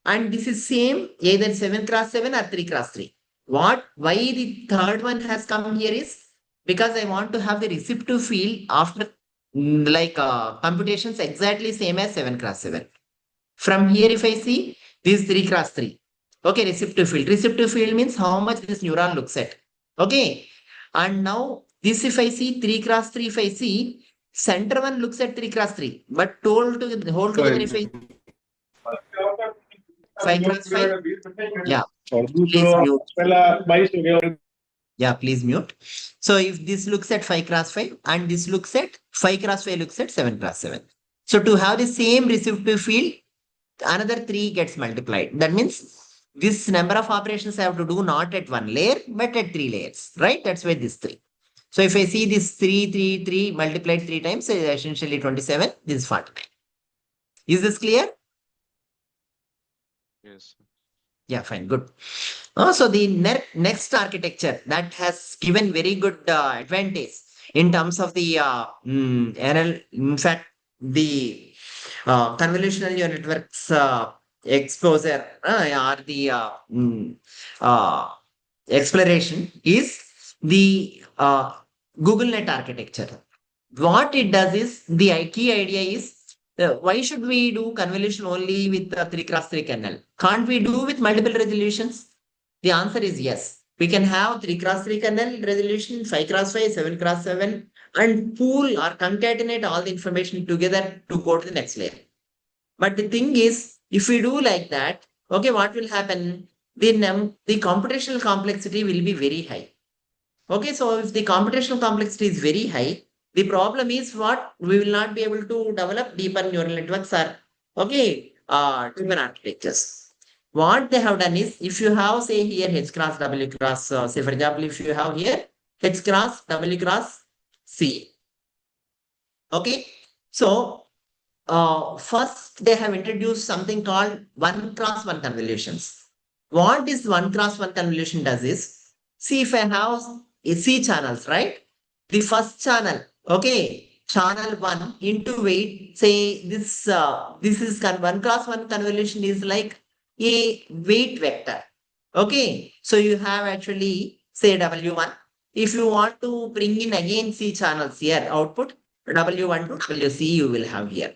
Speaker 2: And this is same either 7 cross 7 or 3 cross 3. Why the third one has come here is because I want to have the receptive field after computations exactly same as 7 cross 7. From here, if I see this 3 cross 3. Okay, receptive field. Receptive field means how much this neuron looks at. Okay. And now this if I see 3 cross 3, if I see center one looks at 3 cross 3, but told to the whole together if I 5 cross 5. Yeah. Please mute. Yeah, please mute. So if this looks at 5 cross 5 and this looks at 5 cross 5 looks at 7 cross 7. So to have the same receptive field, another 3 gets multiplied. That means this number of operations I have to do not at one layer, but at 3 layers, right? That's why this 3. So if I see this 3, 3, 3 multiplied 3 times, essentially 27, this is 49. Is this clear?
Speaker 5: Yes.
Speaker 2: Yeah, fine, good. So the next architecture that has given very good advantage in terms of the in fact, the convolutional neural networks exposure or the exploration is the Google Net architecture. What it does is the key idea is why should we do convolution only with 3 cross 3 kernel? Can't we do with multiple resolutions? The answer is yes. We can have 3 cross 3 kernel resolution, 5 cross 5, 7 cross 7, and pool or concatenate all the information together to go to the next layer. But the thing is, if we do like that, okay, what will happen? The computational complexity will be very high. Okay, so if the computational complexity is very high, the problem is what? We will not be able to develop deeper neural networks or, okay, different architectures. What they have done is, if you have, say, here H cross W cross, say, for example, if you have here H cross W cross C. Okay, so first they have introduced something called 1 cross 1 convolutions. What this 1 cross 1 convolution does is, see if I have C channels, right? The first channel, okay, channel 1 into weight, say this is 1 cross 1 convolution is like a weight vector. Okay, so you have actually say W1. If you want to bring in again C channels here, output W1 to WC you will have here.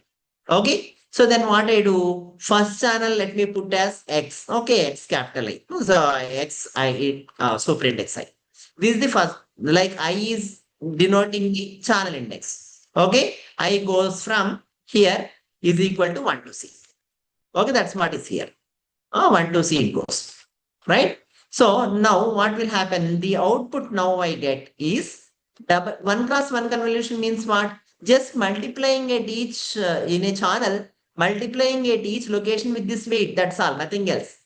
Speaker 2: Okay, so then what I do, first channel let me put as X. Okay, X capital I. So X I superint Xi. This is the first, like I is denoting the channel index. Okay, I goes from here is equal to 1 to C. Okay, that's what is here. 1 to C it goes. Right? So now what will happen? The output now I get is 1 cross 1 convolution means what? Just multiplying at each in a channel, multiplying at each location with this weight. That's all, nothing else.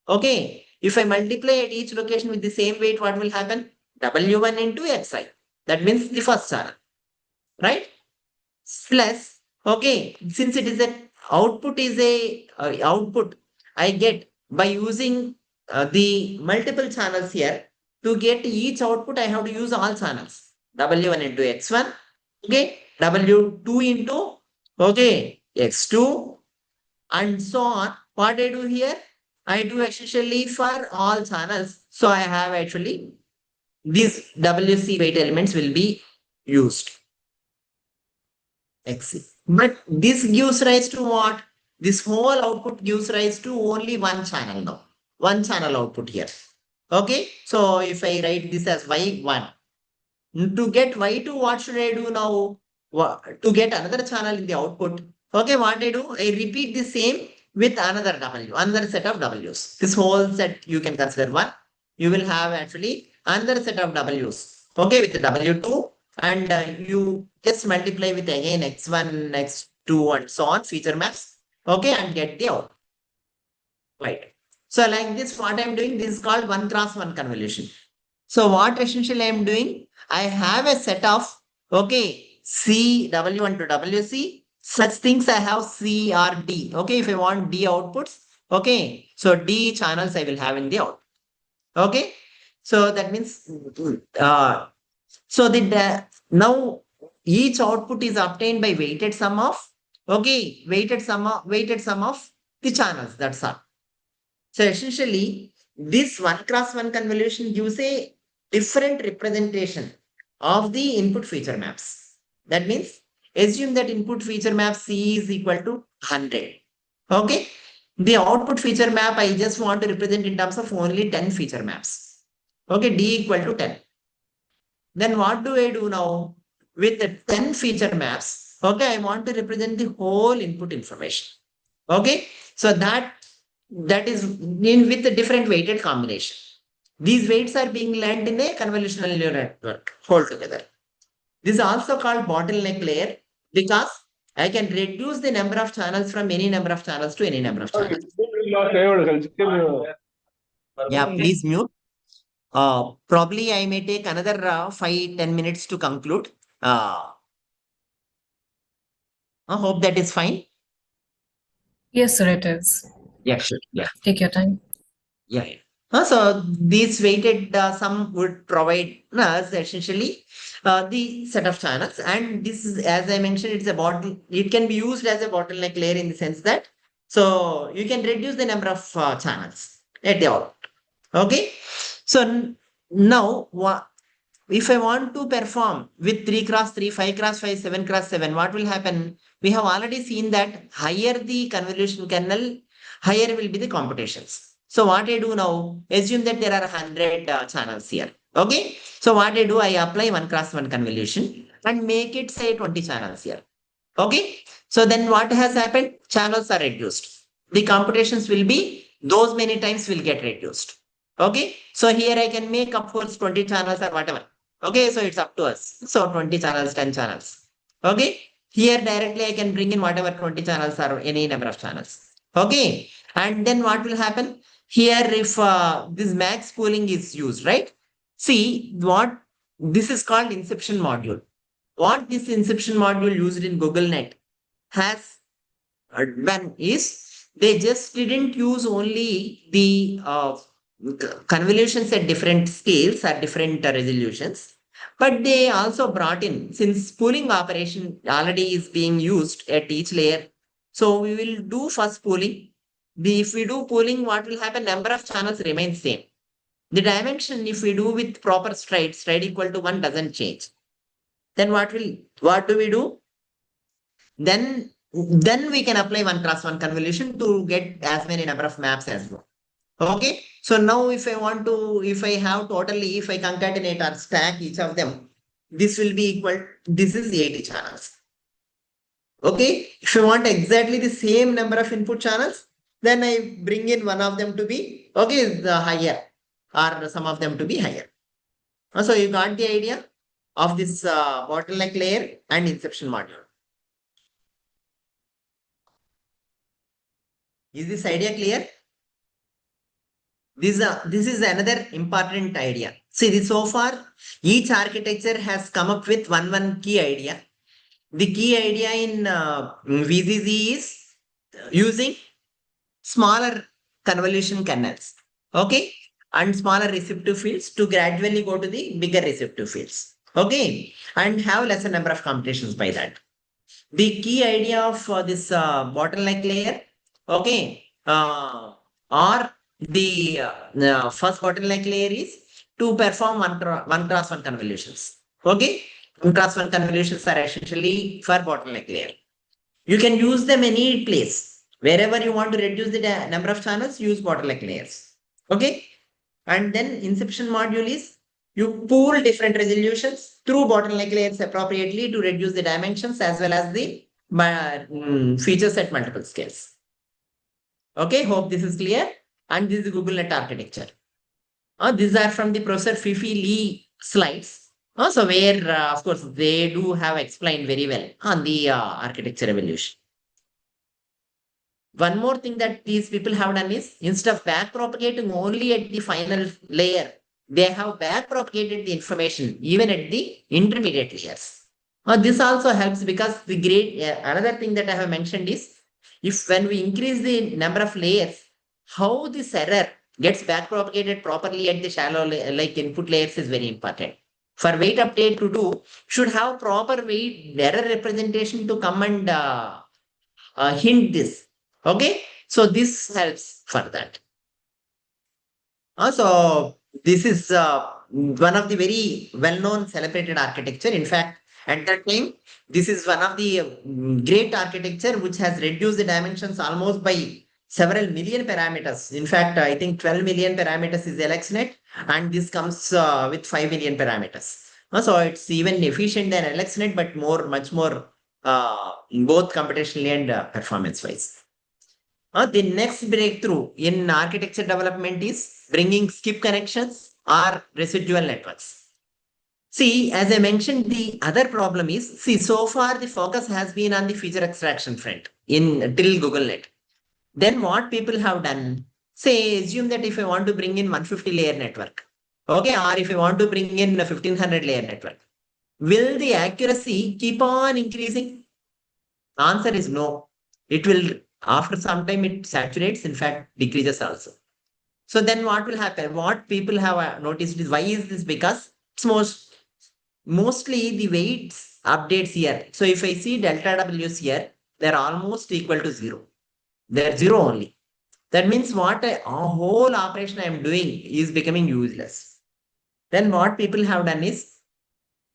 Speaker 2: Okay. If I multiply at each location with the same weight, what will happen? W1 into Xi. That means the first channel. Right? Plus, okay, since it is a output is a output I get by using the multiple channels here. To get each output, I have to use all channels. W1 into X1, okay, W2 into, okay, X2, and so on. What I do here? I do essentially for all channels. So I have actually these WC weight elements will be used. X. But this gives rise to what? This whole output gives rise to only one channel now. One channel output here. Okay. So if I write this as Y1, to get Y2, what should I do now? To get another channel in the output. Okay, what I do? I repeat the same with another W, another set of Ws. This whole set you can consider one. You will have actually another set of Ws. Okay, with W2, and you just multiply with again X1, X2, and so on, feature maps. Okay, and get the output. Right. So like this, what I'm doing, this is called 1 cross 1 convolution. So what essentially I'm doing, I have a set of, okay, C, W1 to WC, such things I have C or D. Okay, if I want D outputs, okay, so D channels I will have in the output. Okay, so that means, so now each output is obtained by weighted sum of, okay, weighted sum of the channels, that's all. So essentially, this 1x1 convolution gives a different representation of the input feature maps. That means assume that input feature map C is equal to 100. Okay. The output feature map I just want to represent in terms of only 10 feature maps. Okay, D equal to 10. Then what do I do now? With the 10 feature maps, okay, I want to represent the whole input information. Okay, so that is in with a different weighted combination. These weights are being learned in a convolutional neural network altogether. This is also called bottleneck layer because I can reduce the number of channels from any number of channels to any number of channels. Yeah, please mute. Probably I may take another 5-10 minutes to conclude. I hope that is fine.
Speaker 1: Yes, sir, it is.
Speaker 2: Yeah, sure. Yeah.
Speaker 1: Take your time.
Speaker 2: Yeah. So these weighted sum would provide us essentially the set of channels, and this is, as I mentioned, it's a bottle. It can be used as a bottleneck layer in the sense that so you can reduce the number of channels at the output. Okay. So now if I want to perform with 3x3, 5x5, 7x7, what will happen? We have already seen that higher the convolution kernel, higher will be the computations. So what I do now, assume that there are 100 channels here. Okay. So what I do, I apply 1x1 convolution and make it say 20 channels here. Okay. So then what has happened? Channels are reduced. The computations will be those many times will get reduced. Okay. So here I can make of course 20 channels or whatever. Okay, so it's up to us. So 20 channels, 10 channels. Okay, here directly I can bring in whatever 20 channels or any number of channels. Okay, and then what will happen? Here, if this max pooling is used, right? See, what this is called inception module. What this inception module used in Google Net has done is they just didn't use only the convolutions at different scales or different resolutions, but they also brought in, since pooling operation already is being used at each layer, so we will do first pooling. If we do pooling, what will happen? Number of channels remains same. The dimension, if we do with proper stride equal to 1 doesn't change. Then what do we do? Then we can apply 1x1 convolution to get as many number of maps as well. Okay. So now if I have totally, if I concatenate or stack each of them, this will be equal, this is 80 channels. Okay. If you want exactly the same number of input channels, then I bring in one of them to be, okay, the higher or some of them to be higher. So you got the idea of this bottleneck layer and inception module. Is this idea clear? This is another important idea. See, so far, each architecture has come up with one key idea. The key idea in VGG is using smaller convolution kernels, okay, and smaller receptive fields to gradually go to the bigger receptive fields, okay, and have lesser number of computations by that. The key idea of this bottleneck layer, okay, or the first bottleneck layer is to perform one cross one convolutions. Okay, 1x1 convolutions are essentially for bottleneck layer. You can use them any place. Wherever you want to reduce the number of channels, use bottleneck layers. Okay, and then inception module is you pool different resolutions through bottleneck layers appropriately to reduce the dimensions as well as the features at multiple scales. Okay, hope this is clear. And this is Google Net architecture. These are from the Professor Fifi Lee slides. So where, of course, they do have explained very well on the architecture evolution. One more thing that these people have done is, instead of back propagating only at the final layer, they have back propagated the information even at the intermediate layers. This also helps because the another thing that I have mentioned is, if when we increase the number of layers, how this error gets back propagated properly at the shallow like input layers is very important. For weight update to do, should have proper weight error representation to come and hint this. Okay, so this helps for that. So this is one of the very well-known celebrated architecture. In fact, at that time, this is one of the great architecture which has reduced the dimensions almost by several million parameters. In fact, I think 12 million parameters is LXNet, and this comes with 5 million parameters. So it's even efficient than LXNet, but much more, both computationally and performance-wise. The next breakthrough in architecture development is bringing skip connections or residual networks. See, as I mentioned, the other problem is, see, so far the focus has been on the feature extraction front in till GoogleNet. Then what people have done, say, assume that if I want to bring in 150 layer network, okay, or if I want to bring in a 1500 layer network, will the accuracy keep on increasing? Answer is no. It will, after some time, it saturates, in fact, decreases also. So then what will happen? What people have noticed is, why is this? Because it's mostly the weights updates here. So if I see delta W's here, they're almost equal to 0. They're 0 only. That means what a whole operation I'm doing is becoming useless. Then what people have done is,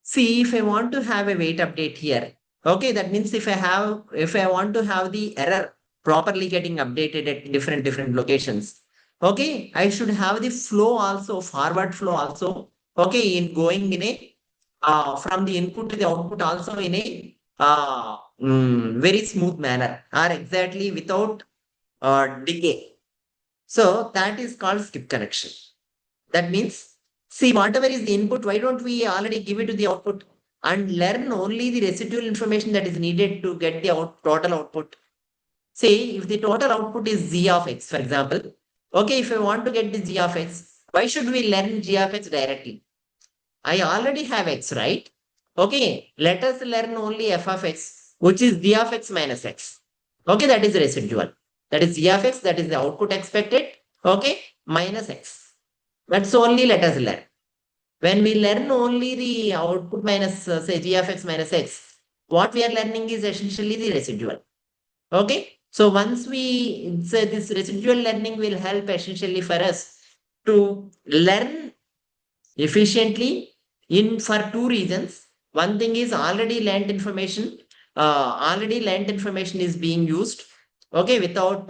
Speaker 2: see, if I want to have a weight update here, okay, that means if I want to have the error properly getting updated at different locations, okay, I should have the flow also, forward flow also, okay, in going in a from the input to the output also in a very smooth manner, or exactly without decay. So that is called skip connection. That means, see, whatever is the input, why don't we already give it to the output and learn only the residual information that is needed to get the total output? Say, if the total output is g of x, for example, okay, if I want to get the g of x, why should we learn g of x directly? I already have x, right? Okay, let us learn only f of x, which is g of x minus x. Okay, that is residual. That is g of x, that is the output expected, okay, minus x. That's only let us learn. When we learn only the output minus, say, g of x minus x, what we are learning is essentially the residual. Okay. So once we say this residual learning will help essentially for us to learn efficiently in for two reasons. One thing is already learned information. Already learned information is being used. Okay, without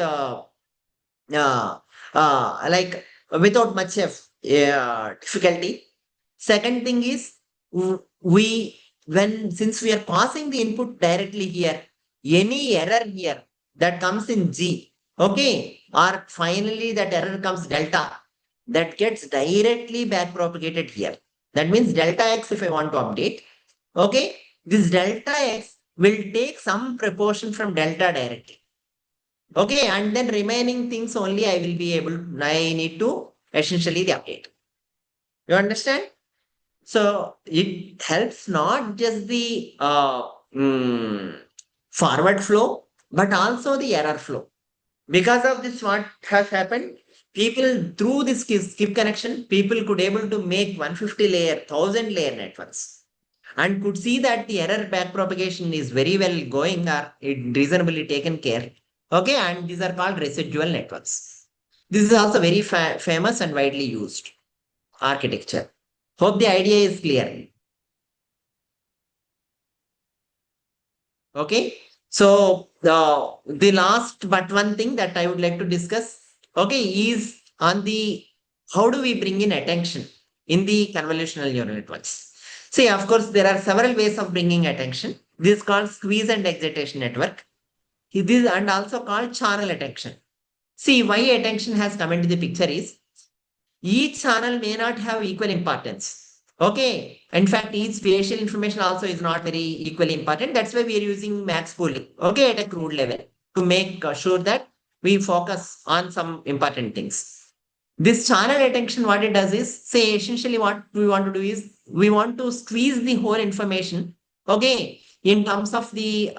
Speaker 2: like without much of difficulty. Second thing is, we since we are passing the input directly here, any error here that comes in G, okay, or finally that error comes delta, that gets directly back propagated here. That means delta x, if I want to update, okay, this delta x will take some proportion from delta directly. Okay, and then remaining things only I need to essentially the update. You understand? So it helps not just the forward flow, but also the error flow. Because of this, what has happened? People through this skip connection, people could able to make 150 layer, 1000 layer networks, and could see that the error back propagation is very well going, or it reasonably taken care. Okay, and these are called residual networks. This is also very famous and widely used architecture. Hope the idea is clear. Okay, so the last but one thing that I would like to discuss, okay, is on the how do we bring in attention in the convolutional neural networks. See, of course, there are several ways of bringing attention. This is called squeeze and excitation network. This and also called channel attention. See, why attention has come into the picture is, each channel may not have equal importance. Okay. In fact, each spatial information also is not very equally important. That's why we are using max pooling, okay, at a crude level to make sure that we focus on some important things. This channel attention, what it does is, say, essentially what we want to do is, we want to squeeze the whole information, okay, in terms of the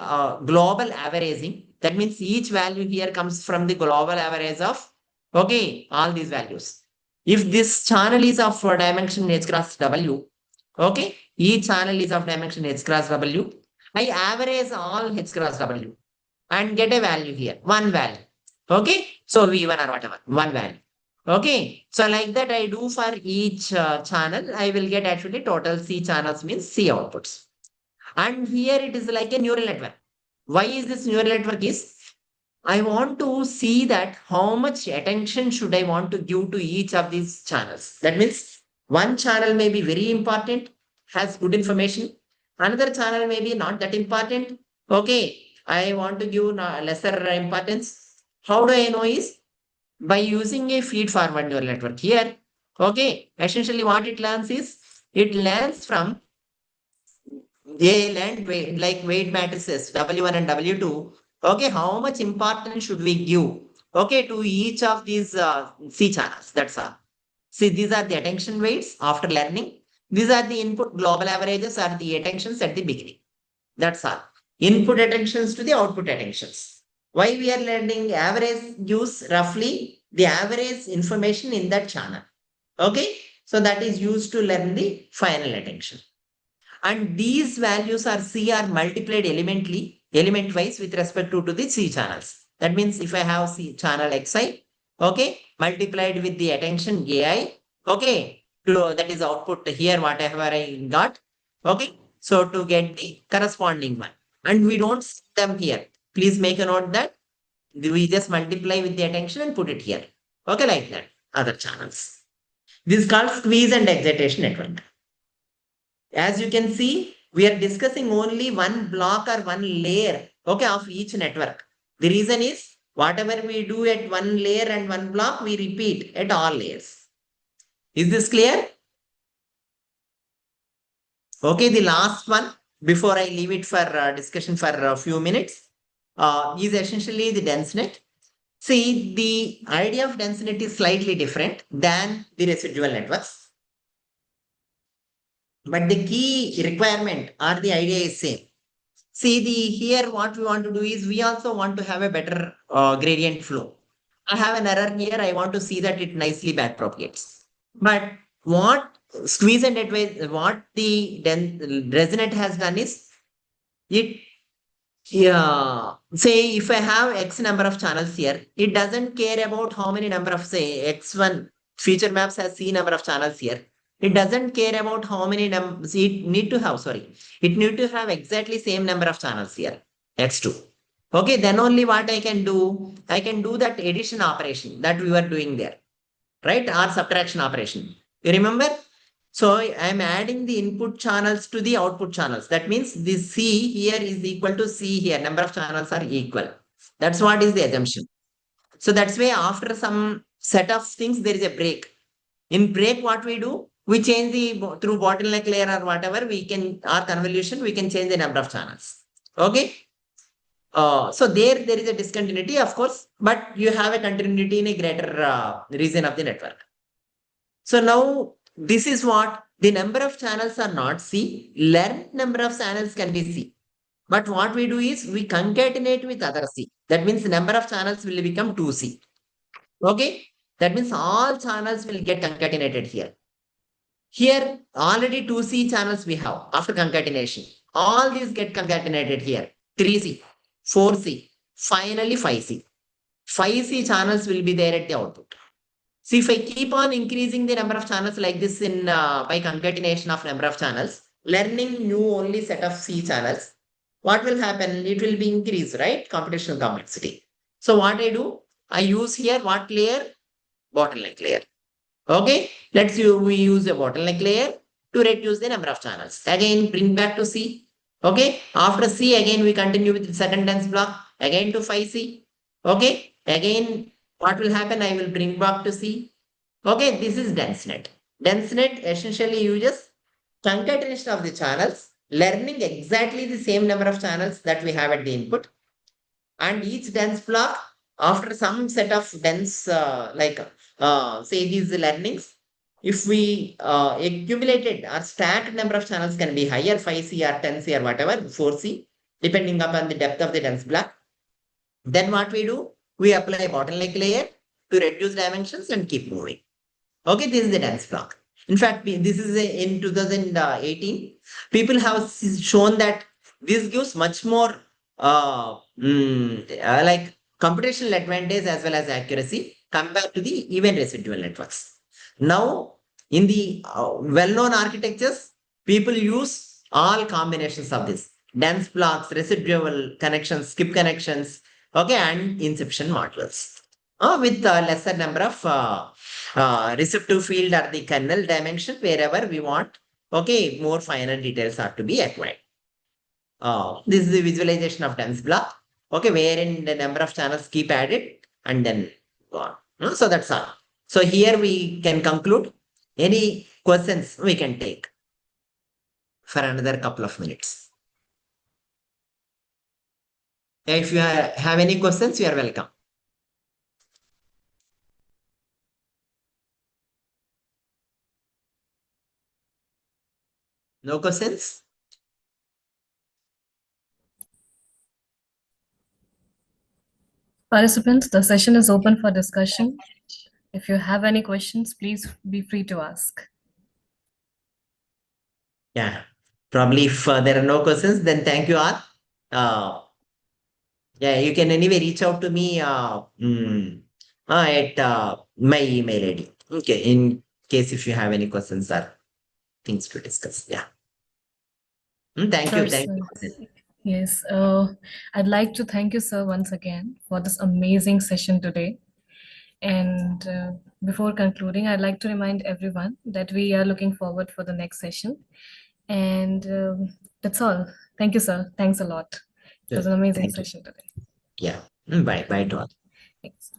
Speaker 2: global averaging. That means each value here comes from the global average of, okay, all these values. If this channel is of dimension h cross w, okay, each channel is of dimension h cross w, I average all h cross w and get a value here, one value. Okay, so v1 or whatever, one value. Okay, so like that I do for each channel. I will get actually total C channels means C outputs. And here it is like a neural network. Why is this neural network is? I want to see that how much attention should I want to give to each of these channels. That means one channel may be very important, has good information. Another channel may be not that important. Okay, I want to give lesser importance. How do I know is by using a feed forward neural network here. Okay, essentially what it learns is it learns from a land weight, like weight matrices W1 and W2. Okay, how much importance should we give? Okay, to each of these C channels. That's all. See, these are the attention weights after learning. These are the input global averages or the attentions at the beginning. That's all. Input attentions to the output attentions. Why we are learning average gives roughly the average information in that channel. Okay, so that is used to learn the final attention. And these values are C are multiplied element wise with respect to the C channels. That means if I have C channel Xi, okay, multiplied with the attention AI, okay, that is output here, whatever I got, okay, so to get the corresponding one. And we don't see them here. Please make a note that we just multiply with the attention and put it here. Okay, like that, other channels. This is called squeeze and excitation network. As you can see, we are discussing only one block or one layer, okay, of each network. The reason is whatever we do at one layer and one block, we repeat at all layers. Is this clear? Okay, the last one before I leave it for discussion for a few minutes is essentially the dense net. See, the idea of dense net is slightly different than the residual networks. But the key requirement or the idea is same. See, the here what we want to do is we also want to have a better gradient flow. I have an error here. I want to see that it nicely back propagates. But what squeeze and advise, what the ResNet has done is it, yeah, say if I have X number of channels here, it doesn't care about how many number of, say, X1 feature maps has C number of channels here. It doesn't care about how many numbers it need to have, sorry. It need to have exactly same number of channels here, X2. Okay, then only what I can do that addition operation that we were doing there, right? Or subtraction operation. You remember? So I'm adding the input channels to the output channels. That means this C here is equal to C here. Number of channels are equal. That's what is the assumption. So that's why after some set of things, there is a break. In break, what we do? We change through bottleneck layer or whatever, we can, our convolution, we can change the number of channels. Okay. So there is a discontinuity, of course, but you have a continuity in a greater region of the network. So now this is what the number of channels are not C, learned number of channels can be C. But what we do is we concatenate with other C. That means the number of channels will become 2C. Okay. That means all channels will get concatenated here. Here already 2C channels we have after concatenation. All these get concatenated here. 3C, 4C, finally 5C. 5C channels will be there at the output. See, if I keep on increasing the number of channels like this in by concatenation of number of channels, learning new only set of C channels, what will happen? It will be increased, right? Computational complexity. So what I do, I use here what layer? Bottleneck layer. Okay, we use a bottleneck layer to reduce the number of channels. Again, bring back to C. Okay, after C, again we continue with the second dense block, again to 5C. Okay, again, what will happen? I will bring back to C. Okay, this is dense net. Dense net essentially uses concatenation of the channels, learning exactly the same number of channels that we have at the input. And each dense block, after some set of dense, say these learnings, if we accumulated or stacked number of channels can be higher, 5C or 10C or whatever, 4C, depending upon the depth of the dense block. Then what we do? We apply a bottleneck layer to reduce dimensions and keep moving. Okay, this is the dense block. In fact, this is in 2018. People have shown that this gives much more like computational advantage as well as accuracy. compared to the event residual networks. Now, in the well-known architectures, people use all combinations of this: dense blocks, residual connections, skip connections, okay, and inception modules. With a lesser number of receptive field or the kernel dimension wherever we want. Okay, more finer details are to be acquired. This is the visualization of dense block. Okay, wherein the number of channels keep added and then go on. So that's all. So here we can conclude. Any questions we can take for another couple of minutes. If you have any questions, you are welcome. No questions?
Speaker 1: Participants, the session is open for discussion. If you have any questions, please be free to ask.
Speaker 2: Yeah, probably if there are no questions, then thank you all. Yeah, you can anyway reach out to me at my email ID. Okay, in case if you have any questions or things to discuss. Yeah. Thank you.
Speaker 1: Sure,
Speaker 2: Thank
Speaker 1: sir.
Speaker 2: you.
Speaker 1: Yes, I'd like to thank you, sir, once again for this amazing session today. And before concluding, I'd like to remind everyone that we are looking forward for the next session. And that's all. Thank you, sir. Thanks a lot. It was an amazing
Speaker 2: Thank you.
Speaker 1: session today.
Speaker 2: Yeah. Bye. Bye to all.
Speaker 1: Thanks.